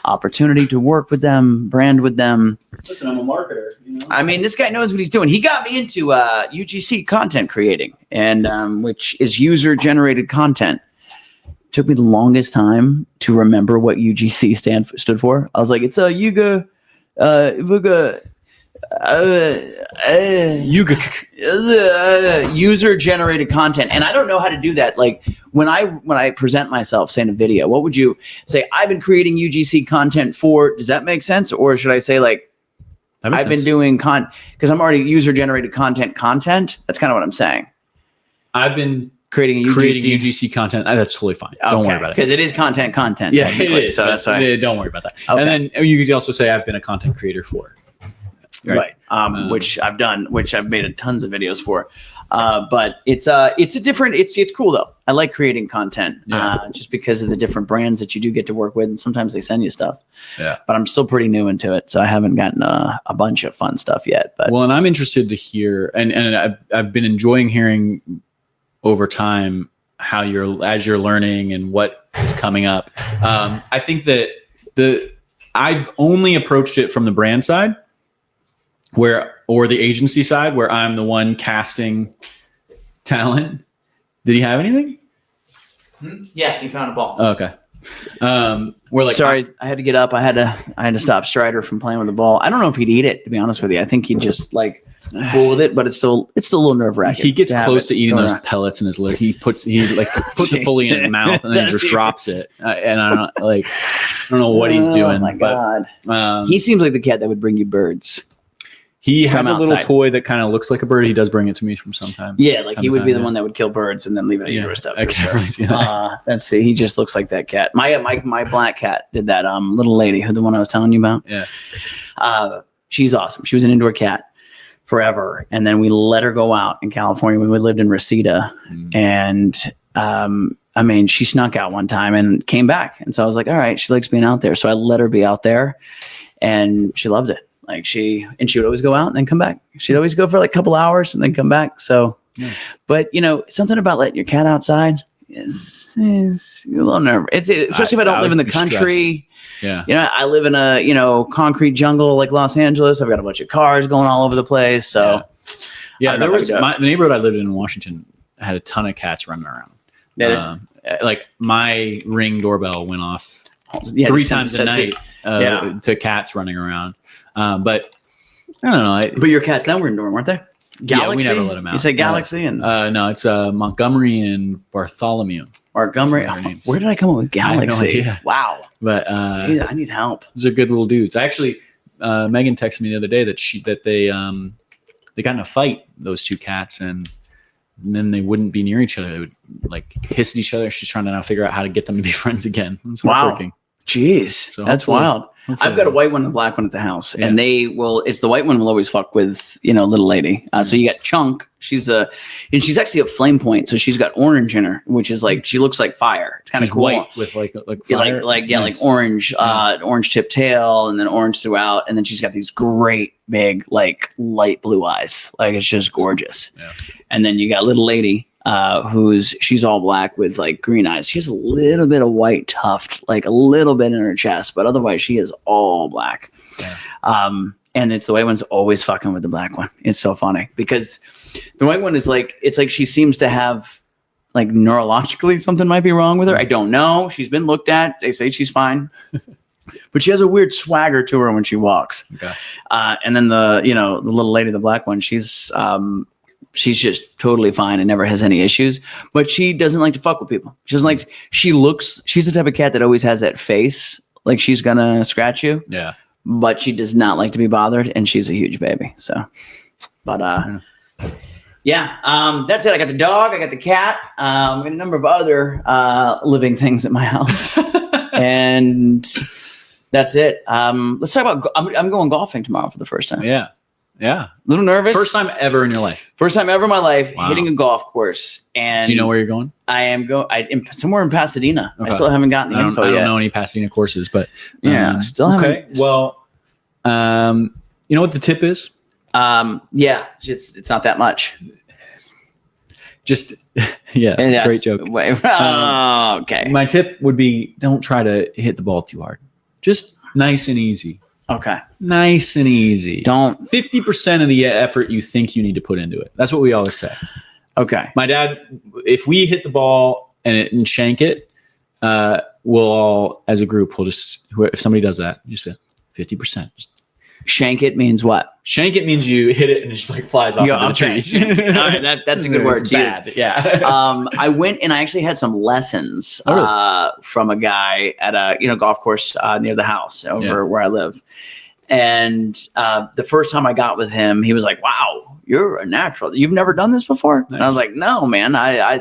opportunity to work with them, brand with them. Listen, I'm a marketer. You know? I mean, this guy knows what he's doing. He got me into UGC content creating, and which is user-generated content. Took me the longest time to remember what UGC stood for. I was like, it's a Yuga, user-generated content, and I don't know how to do that. Like when I present myself, say in a video, what would you say? I've been creating UGC content for. Does that make sense, or should I say like I've been doing because I'm already user-generated content? That's kind of what I'm saying. I've been creating UGC content. That's totally fine. Don't worry about it. Because it is content. Yeah, it is. So that's why. Don't worry about that. Okay. And then you could also say I've been a content creator for. Right. Which I've done, which I've made tons of videos for. But it's cool though. I like creating content just because of the different brands that you do get to work with, and sometimes they send you stuff. Yeah. But I'm still pretty new into it, so I haven't gotten a bunch of fun stuff yet. But well, and I'm interested to hear, and I've been enjoying hearing over time how as you're learning and what is coming up. I think that I've only approached it from the brand side. Or the agency side, where I'm the one casting talent. Did he have anything? Yeah, he found a ball. Oh, okay. We're like, sorry, I had to get up. I had to stop Strider from playing with the ball. I don't know if he'd eat it, to be honest with you. I think he'd just like fool with it, but it's still a little nerve wracking. He gets close to eating those pellets in his lip. He puts it fully in his mouth and then just drops it. And I don't know what he's doing. Oh my god! He seems like the cat that would bring you birds. He has a little toy that kind of looks like a bird. He does bring it to me from sometimes. Yeah, like he would be the one that would kill birds and then leave it at your doorstep. I can really see that. That's it. He just looks like that cat. My black cat did that. Little lady, who the one I was telling you about. Yeah. She's awesome. She was an indoor cat forever, and then we let her go out in California. We lived in Reseda, and I mean, she snuck out one time and came back, and so I was like, all right, she likes being out there, so I let her be out there, and she loved it. Like she would always go out and then come back. She'd always go for like a couple hours and then come back. So, but something about letting your cat outside is a little nerve. Especially if I don't live in the country. Stressed. Yeah. I live in a concrete jungle like Los Angeles. I've got a bunch of cars going all over the place. So yeah, there was the neighborhood I lived in Washington had a ton of cats running around. Like my Ring doorbell went off 3 times a night to cats running around. But I don't know. But your cats then were indoor, weren't they? Galaxy? Yeah, we never let them out. You say Galaxy and no, it's Montgomery and Bartholomew. Montgomery. Where did I come up with Galaxy? No wow. But I need help. Those are good little dudes. I actually, Megan texted me the other day that they got in a fight, those 2 cats, and then they wouldn't be near each other. They would like hiss at each other. She's trying to now figure out how to get them to be friends again. It's heartbreaking. Jeez, so that's wild. I've got a white one and a black one at the house, and it's the white one will always fuck with, little lady. So you got Chunk. She's actually a flame point. So she's got orange in her, which is like, she looks like fire. It's kind of cool. White with like fire. Like orange, orange tip tail, and then orange throughout. And then she's got these great big, like light blue eyes. Like it's just gorgeous. Yeah. And then you got little lady, she's all black with like green eyes. She has a little bit of white tuft, like a little bit in her chest, but otherwise she is all black. Yeah. And it's the white one's always fucking with the black one. It's so funny because the white one is like, it's like she seems to have like neurologically something might be wrong with her. I don't know. She's been looked at. They say she's fine. But she has a weird swagger to her when she walks. Okay. And then the little lady, the black one, she's just totally fine and never has any issues, but she doesn't like to fuck with people. She's the type of cat that always has that face like she's gonna scratch you. Yeah. But she does not like to be bothered, and she's a huge baby. So, but that's it. I got the dog, I got the cat, I got a number of other living things at my house. And that's it. Let's talk about I'm going golfing tomorrow for the first time. Yeah. Yeah. A little nervous. First time ever in your life. First time ever in my life hitting a golf course. And do you know where you're going? I am somewhere in Pasadena. Okay. I still haven't gotten the info yet. I don't know any Pasadena courses, but still haven't. Okay. Well, you know what the tip is? It's not that much. Just great joke. Okay. My tip would be don't try to hit the ball too hard. Just nice and easy. Okay. Nice and easy. Don't. 50% of the effort you think you need to put into it. That's what we always say. Okay. My dad, if we hit the ball and shank it, we'll all, as a group, if somebody does that, just 50%. Just shank it means what? Shank it means you hit it and it just like flies off into the trees. All right, that's a good word. Bad. Yeah. I went and I actually had some lessons from a guy at a golf course near the house over where I live. And the first time I got with him, he was like, "Wow, you're a natural. You've never done this before?" Nice. And I was like, "No, man."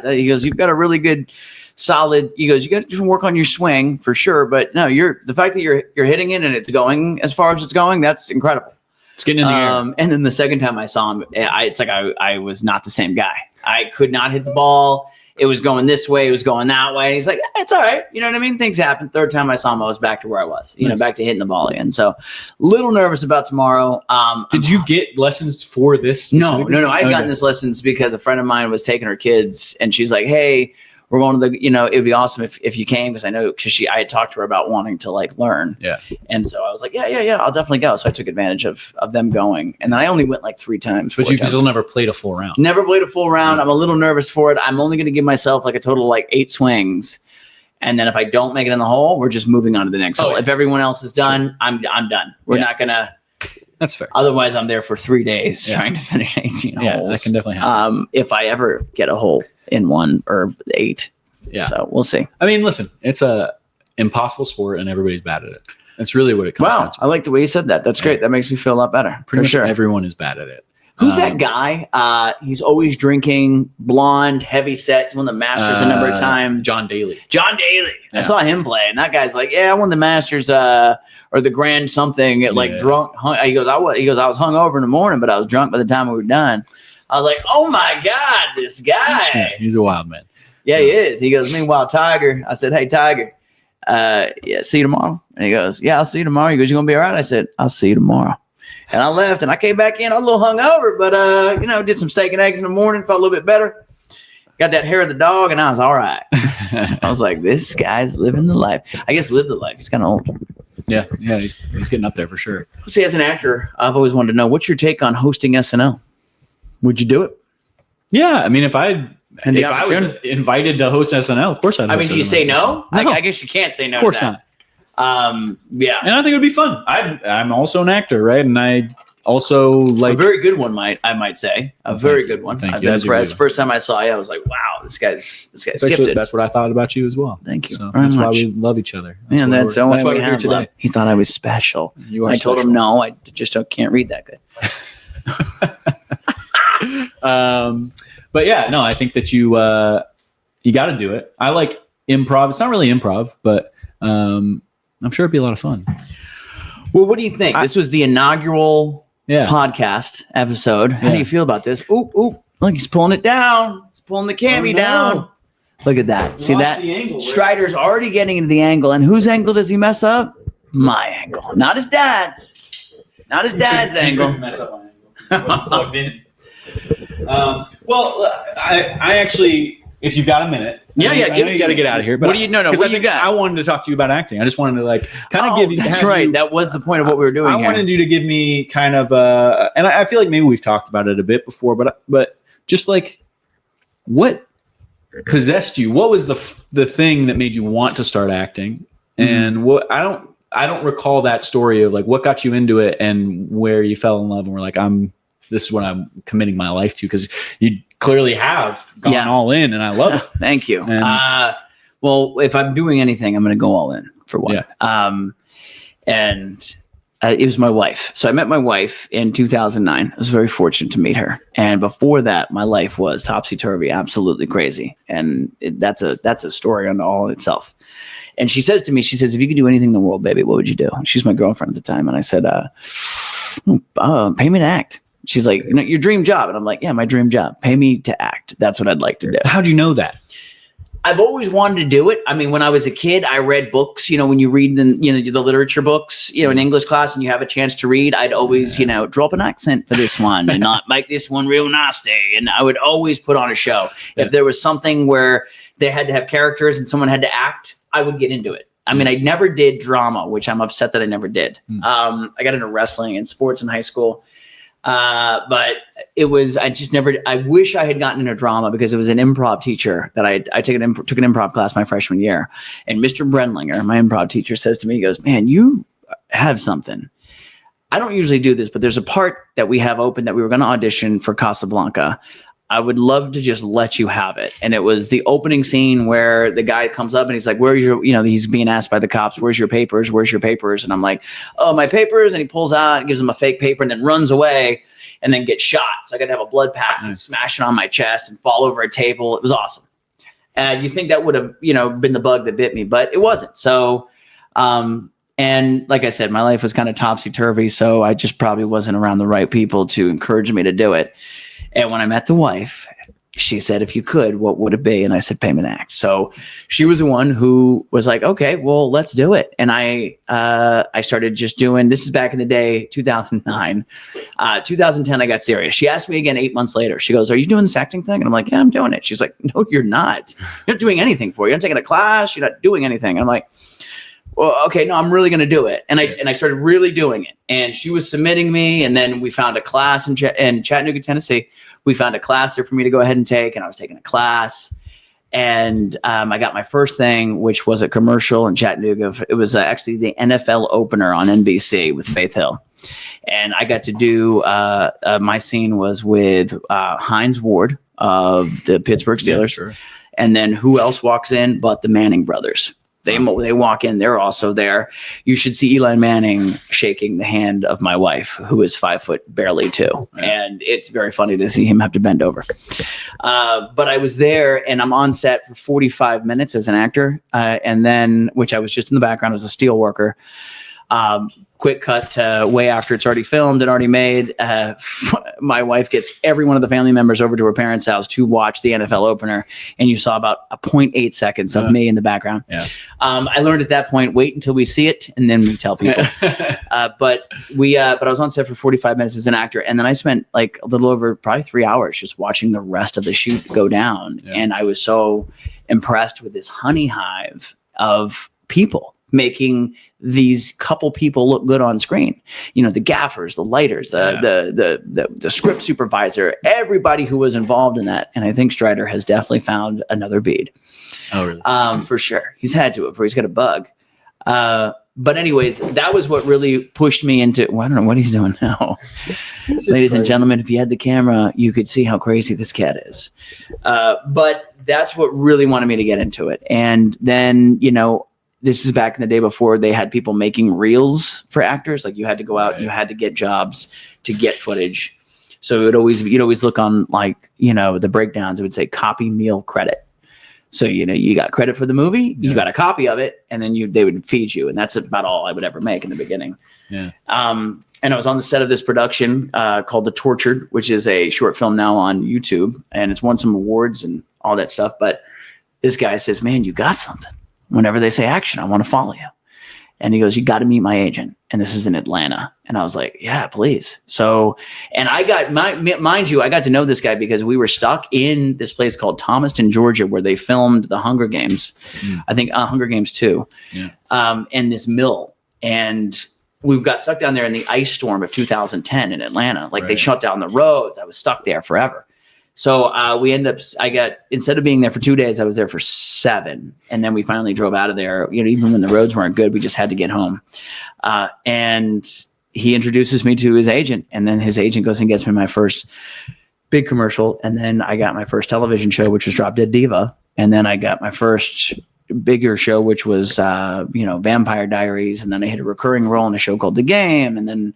He goes, "You've got a really good, solid." He goes, "You got to work on your swing for sure, but no, the fact that you're hitting it and it's going as far as it's going, that's incredible." It's getting in the air. And then the second time I saw him, it's like I was not the same guy. I could not hit the ball. It was going this way. It was going that way. He's like, it's all right. You know what I mean? Things happen. Third time I saw him, I was back to where I was, back to hitting the ball again. So little nervous about tomorrow. Did you get lessons for this? No. I had gotten this lessons because a friend of mine was taking her kids and she's like, "Hey, we're going to the, it'd be awesome if you came." Because I had talked to her about wanting to like learn. Yeah. And so I was like, yeah, I'll definitely go. So I took advantage of them going. And then I only went like 3 times. But you still never played a full round. Never played a full round. I'm a little nervous for it. I'm only going to give myself like a total of like 8 swings. And then if I don't make it in the hole, we're just moving on to the next hole. Yeah. If everyone else is done, I'm done. We're not going to. That's fair. Otherwise, I'm there for 3 days trying to finish 18 holes. Yeah, that can definitely happen. If I ever get a hole in 1 or 8. Yeah. So we'll see. I mean, listen, it's a impossible sport and everybody's bad at it. That's really what it comes down to. I like the way you said that. That's great. That makes me feel a lot better. Pretty much everyone is bad at it. Who's that guy? He's always drinking, blonde, heavy set. He's won the Masters a number of times. John Daly. Yeah. I saw him play, and that guy's like, "Yeah, I won the Masters or the Grand something." Drunk. He goes, I was hungover in the morning, but I was drunk by the time we were done. I was like, "Oh my God, this guy!" Yeah, he's a wild man. Yeah, he is. He goes, "Meanwhile, Tiger." I said, "Hey, Tiger, see you tomorrow." And he goes, "Yeah, I'll see you tomorrow." He goes, "You gonna be all right?" I said, "I'll see you tomorrow." And I left, and I came back in. I was a little hungover, but did some steak and eggs in the morning. Felt a little bit better. Got that hair of the dog, and I was all right. I was like, "This guy's living the life." I guess lived the life. He's kind of old. Yeah, he's getting up there for sure. See, as an actor, I've always wanted to know, what's your take on hosting SNL? Would you do it? Yeah, I mean, if I was invited to host SNL, of course I'd. I mean, do you say no? I guess you can't say no. Of course not. Yeah, and I think it would be fun. I'm also an actor, right? And I also like a very good one. I might say a very good one. Thank you. That's the first time I saw you, I was like, wow, this guy's gifted. That's what I thought about you as well. Thank you. So that's why we love each other. That's why we're here today. Love. He thought I was special. You are. I told him no. I just can't read that good. But yeah, no, I think that you got to do it. I like improv. It's not really improv, but I'm sure it'd be a lot of fun. Well, what do you think? This was the inaugural podcast episode. How do you feel about this? Look, he's pulling it down. He's pulling the cami down. Look at that. See that? Angle, Strider's already getting into the angle. And whose angle does he mess up? My angle. Not his dad's. Not his dad's angle. Mess up my angle. Plugged in. Well, I actually, if you've got a minute, you got to get out of here. But what do you know? What do you got? I wanted to talk to you about acting. I just wanted to kind of give you. That's right. That was the point of what we were doing. I wanted you to give me kind of and I feel like maybe we've talked about it a bit before, but just like what possessed you? What was the thing that made you want to start acting? And what I don't recall that story of like what got you into it and where you fell in love and were like, this is what I'm committing my life to, because you clearly have gone all in, and I love it. Thank you. Well, if I'm doing anything, I'm going to go all in for one. Yeah. And it was my wife. So I met my wife in 2009. I was very fortunate to meet her. And before that, my life was topsy-turvy, absolutely crazy. And that's a story on all in itself. And she says to me, if you could do anything in the world, baby, what would you do? She's my girlfriend at the time. And I said, pay me to act. She's like, your dream job. And I'm like, yeah, my dream job. Pay me to act. That's what I'd like to do. How'd you know that? I've always wanted to do it. I mean, when I was a kid, I read books, when you read the literature books, in English class and you have a chance to read, I'd always, drop an accent for this one and not make this one real nasty. And I would always put on a show. If there was something where they had to have characters and someone had to act, I would get into it. I mean, I never did drama, which I'm upset that I never did. I got into wrestling and sports in high school. But it was, I wish I had gotten into drama because it was an improv teacher that I took an improv class my freshman year. And Mr. Brenlinger, my improv teacher, says to me, he goes, man, you have something. I don't usually do this, but there's a part that we have open that we were going to audition for Casablanca. I would love to just let you have it. And it was the opening scene where the guy comes up and he's like, where's your, he's being asked by the cops, where's your papers? Where's your papers? And I'm like, oh, my papers. And he pulls out and gives him a fake paper and then runs away and then gets shot. So I got to have a blood pack and smash it on my chest and fall over a table. It was awesome. And you think that would have, been the bug that bit me, but it wasn't. So, and like I said, my life was kind of topsy-turvy. So I just probably wasn't around the right people to encourage me to do it. And when I met the wife, she said, if you could, what would it be? And I said, payment act. So she was the one who was like, okay, well, let's do it. And I started just doing, this is back in the day, 2009, 2010, I got serious. She asked me again 8 months later. She goes, are you doing this acting thing? And I'm like, yeah, I'm doing it. She's like, no, you're not. You're not doing anything for you. You're not taking a class. You're not doing anything. And I'm like, well, okay, no, I'm really going to do it. And I started really doing it. And she was submitting me. And then we found a class in Chattanooga, Tennessee. We found a class there for me to go ahead and take. And I was taking a class. And I got my first thing, which was a commercial in Chattanooga. It was actually the NFL opener on NBC with Faith Hill. And I got to do, my scene was with Hines Ward of the Pittsburgh Steelers. Yeah, sure. And then who else walks in but the Manning brothers? They walk in. They're also there. You should see Eli Manning shaking the hand of my wife, who is 5 foot barely 2. Yeah. And it's very funny to see him have to bend over. But I was there and I'm on set for 45 minutes as an actor. And then, which I was just in the background as a steel worker. Quick cut to way after it's already filmed and already made. My wife gets every one of the family members over to her parents' house to watch the NFL opener. And you saw about a 0.8 seconds of me in the background. Yeah. I learned at that point, wait until we see it and then we tell people. But I was on set for 45 minutes as an actor. And then I spent like a little over probably 3 hours just watching the rest of the shoot go down. Yeah. And I was so impressed with this honey hive of people making these couple people look good on screen. The gaffers, the lighters, the script supervisor, everybody who was involved in that. And I think Strider has definitely found another bead. Oh, really? For sure. He's had to, before he's got a bug. But anyways, that was what really pushed me into, well, I don't know what he's doing now. Ladies and gentlemen, if you had the camera, you could see how crazy this cat is. But that's what really wanted me to get into it. And then, this is back in the day before they had people making reels for actors. Like you had to go out, and you had to get jobs to get footage. So you'd always look on the breakdowns. It would say copy, meal, credit. So, you got credit for the movie, you got a copy of it, and then they would feed you. And that's about all I would ever make in the beginning. Yeah. And I was on the set of this production called The Tortured, which is a short film now on YouTube. And it's won some awards and all that stuff. But this guy says, man, you got something. Whenever they say action, I want to follow you. And he goes, you got to meet my agent. And this is in Atlanta. And I was like, yeah, please. So, and I got mind you, I got to know this guy because we were stuck in this place called Thomaston, Georgia, where they filmed the Hunger Games. I think Hunger Games 2. Yeah. And this mill. And we got stuck down there in the ice storm of 2010 in Atlanta. They shut down the roads. I was stuck there forever. So instead of being there for 2 days, I was there for 7. And then we finally drove out of there. Even when the roads weren't good, we just had to get home. And he introduces me to his agent. And then his agent goes and gets me my first big commercial. And then I got my first television show, which was Drop Dead Diva. And then I got my first bigger show, which was, Vampire Diaries. And then I hit a recurring role in a show called The Game. And then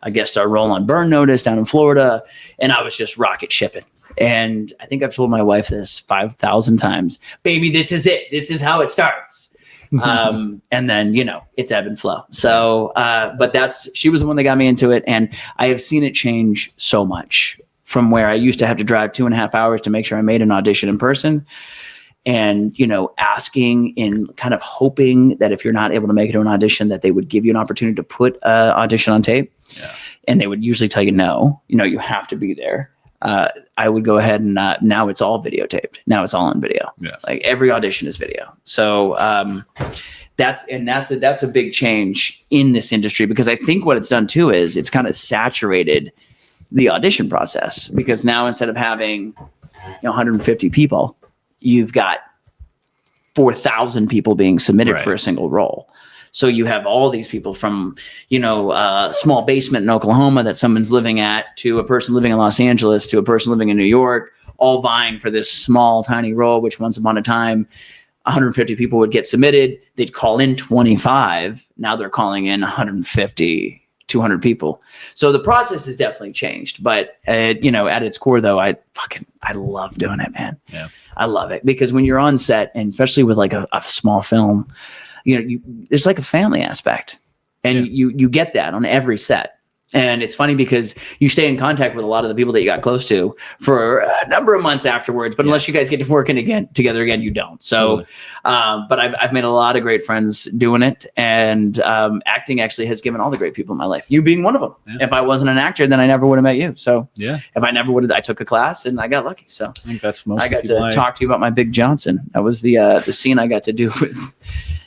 I guessed our role on Burn Notice down in Florida. And I was just rocket shipping. And I think I've told my wife this 5,000 times, baby, this is it. This is how it starts. And then, it's ebb and flow. So, but she was the one that got me into it. And I have seen it change so much from where I used to have to drive 2.5 hours to make sure I made an audition in person. And, asking and kind of hoping that if you're not able to make it to an audition, that they would give you an opportunity to put an audition on tape. Yeah. And they would usually tell you, no, you have to be there. I would go ahead and now it's all videotaped. Now it's all on video. Yeah. Like every audition is video. So That's a big change in this industry, because I think what it's done too is it's kind of saturated the audition process, because now instead of having 150 people, you've got 4,000 people being submitted for a single role. So you have all these people from, a small basement in Oklahoma that someone's living at, to a person living in Los Angeles, to a person living in New York, all vying for this small, tiny role, which once upon a time, 150 people would get submitted. They'd call in 25. Now they're calling in 150, 200 people. So the process has definitely changed. But, at its core, though, I love doing it, man. Yeah. I love it, because when you're on set, and especially with like a small film, there's like a family aspect, and you get that on every set. And it's funny because you stay in contact with a lot of the people that you got close to for a number of months afterwards, but unless you guys get to working together again, you don't. So, but I've made a lot of great friends doing it, and acting actually has given all the great people in my life, you being one of them. Yeah. If I wasn't an actor, then I never would have met you. So if I never would have, I took a class and I got lucky. So I think that's most. I got to talk to you about my Big Johnson. That was the scene I got to do with.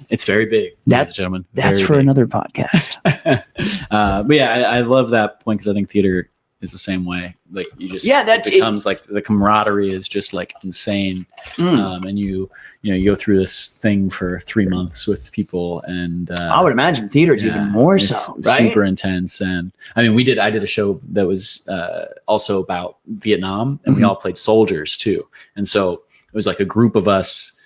It's very big, gentlemen. That's for another podcast. But yeah, I love that point, because I think theater is the same way. Like you just, it becomes like the camaraderie is just like insane. And you go through this thing for 3 months with people, and I would imagine theater is even more so, right? Super intense. And I mean, I did a show that was also about Vietnam, and we all played soldiers too. And so it was like a group of us,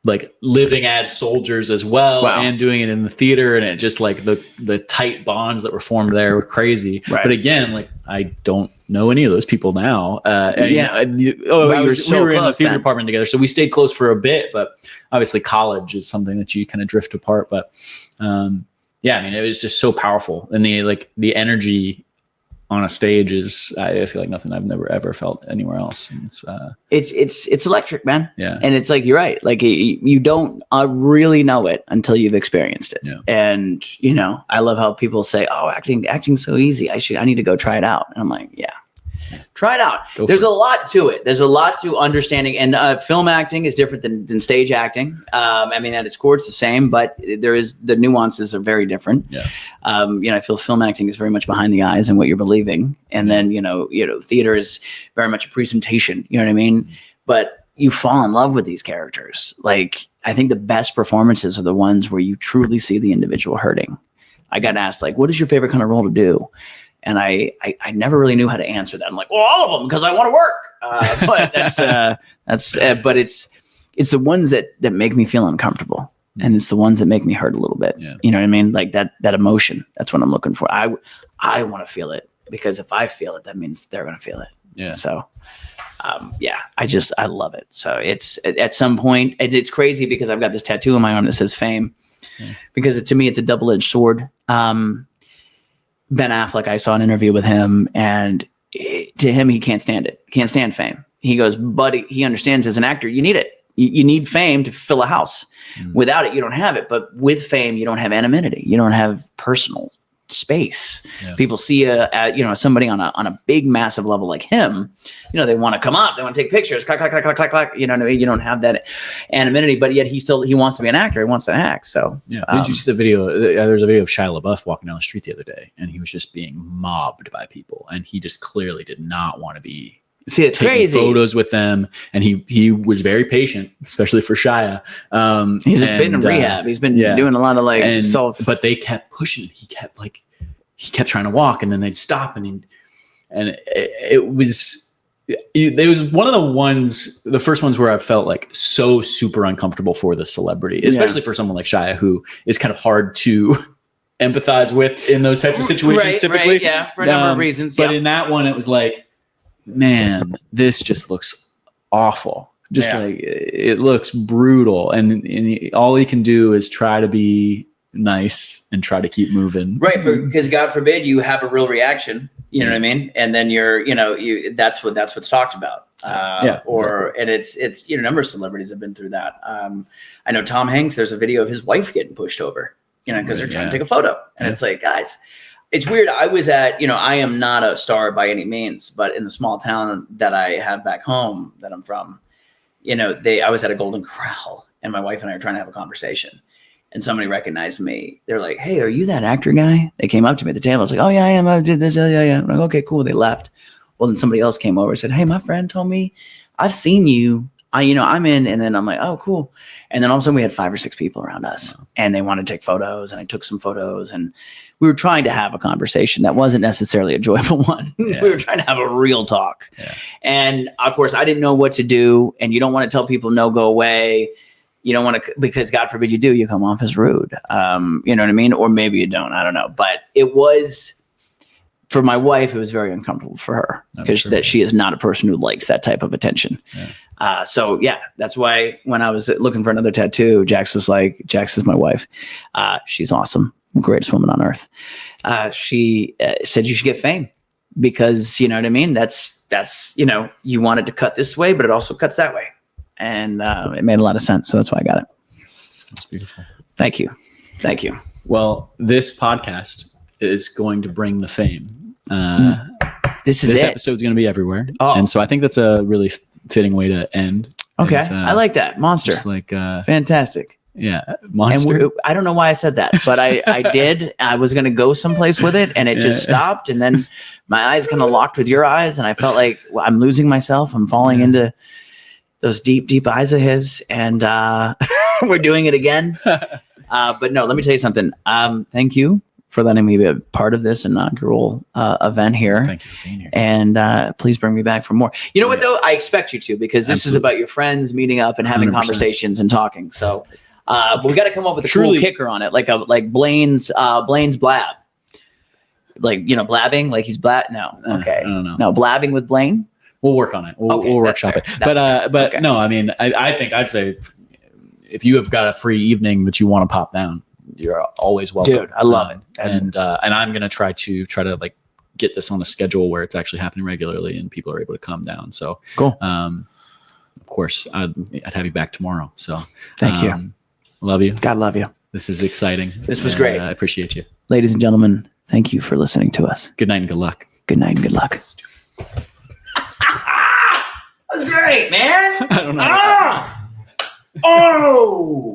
like living as soldiers as well, and doing it in the theater, and it just like the tight bonds that were formed there were crazy. But again, like I don't know any of those people now. We were in the theater department together, so we stayed close for a bit. But obviously, college is something that you kind of drift apart. But I mean, it was just so powerful, and the energy on a stage is, I feel like nothing I've never ever felt anywhere else. And it's electric, man. Yeah. And it's like, you're right. Like you don't really know it until you've experienced it. Yeah. And, I love how people say, oh, acting's so easy. I need to go try it out. And I'm like, yeah, try it out. There's a lot to it. There's a lot to understanding, and film acting is different than stage acting. I mean, at its core, it's the same, but the nuances are very different. Yeah. I feel film acting is very much behind the eyes and what you're believing. And then, theater is very much a presentation, you know what I mean? But you fall in love with these characters. Like, I think the best performances are the ones where you truly see the individual hurting. I got asked, like, what is your favorite kind of role to do? And I never really knew how to answer that. I'm like, well, all of them, because I want to work. But but it's the ones that make me feel uncomfortable, and it's the ones that make me hurt a little bit. Yeah. You know what I mean? Like that emotion. That's what I'm looking for. I want to feel it, because if I feel it, that means they're going to feel it. Yeah. So, I love it. So it's at some point, it's crazy, because I've got this tattoo on my arm that says fame, because to me, it's a double-edged sword. Ben Affleck, I saw an interview with him, and to him, he can't stand it. Can't stand fame. He goes, but he understands as an actor, you need it. You need fame to fill a house. Without it, you don't have it. But with fame, you don't have anonymity. You don't have personal space. Yeah. People see somebody on a big, massive level like him. They want to come up. They want to take pictures. Clack, clack, clack, clack, clack, clack. You know what I mean? You don't have that anonymity, but yet he wants to be an actor. He wants to act. So did you see the video? There's a video of Shia LaBeouf walking down the street the other day, and he was just being mobbed by people, and he just clearly did not want to be. See, it's crazy. Photos with them, and he was very patient, especially for Shia. He's been in rehab. He's been doing a lot of but they kept pushing. He kept trying to walk, and then they'd stop, and it was one of the first ones where I felt like so super uncomfortable for the celebrity, especially for someone like Shia, who is kind of hard to empathize with in those types of situations typically. Right, for a number of reasons. But in that one, it was like, man, this just looks awful. Like it looks brutal, and all he can do is try to be nice and try to keep moving. Right, because God forbid you have a real reaction. You know what I mean? And then that's what's talked about. And it's a number of celebrities have been through that. I know Tom Hanks. There's a video of his wife getting pushed over. Because they're trying to take a photo, and it's like, guys. It's weird. I was at, I am not a star by any means, but in the small town that I have back home that I'm from, I was at a Golden Corral, and my wife and I are trying to have a conversation. and somebody recognized me. They're like, "Hey, are you that actor guy?" They came up to me at the table. I was like, "Oh yeah, I am. I did this. Yeah. I'm like, okay, cool." They left. Well, then somebody else came over and said, "Hey, my friend told me I've seen you. I'm in." And then I'm like, "Oh, cool." And then all of a sudden we had 5 or 6 people around us, and they wanted to take photos, and I took some photos, and we were trying to have a conversation that wasn't necessarily a joyful one. Yeah. We were trying to have a real talk. Yeah. And of course I didn't know what to do. And you don't want to tell people, no, go away. You don't want to, because God forbid you do, you come off as rude. You know what I mean? Or maybe you don't, I don't know. But it was, for my wife, it was very uncomfortable for her because that she is not a person who likes that type of attention. Yeah. So yeah, that's why when I was looking for another tattoo, Jax was like, Jax is my wife. She's awesome. Greatest woman on earth. She said you should get fame because, you know what I mean? That's, you want it to cut this way, but it also cuts that way. And it made a lot of sense. So that's why I got it. That's beautiful. Thank you. Thank you. Well, this podcast is going to bring the fame. This episode's going to be everywhere. Oh. And so I think that's a really fitting way to end. Okay. I like that. Monster. Just like, fantastic. Yeah. Monster. And I don't know why I said that, but I did. I was going to go someplace with it and it just stopped. And then my eyes kind of locked with your eyes. And I felt like I'm losing myself. I'm falling into those deep, deep eyes of his. And we're doing it again. But no, let me tell you something. Thank you for letting me be a part of this inaugural event here. Thank you for being here. And please bring me back for more. You know what, though? I expect you to, because this is about your friends meeting up and having 100%. conversations and talking. So but we got to come up with a cool kicker on it, like Blaine's blab. Like, blabbing, like he's No. Okay. I don't know. No, blabbing with Blaine. We'll work on it. We'll workshop it. But okay. No, I mean, I think I'd say if you have got a free evening that you want to pop down, you're always welcome. Dude, I love it. And I'm gonna try to like get this on a schedule where it's actually happening regularly and people are able to come down. So cool. Of course, I'd have you back tomorrow. So thank you. Love you. God love you. This is exciting. This was great. I appreciate you, ladies and gentlemen. Thank you for listening to us. Good night and good luck. Good night and good luck. That was great, man. I don't know. Oh.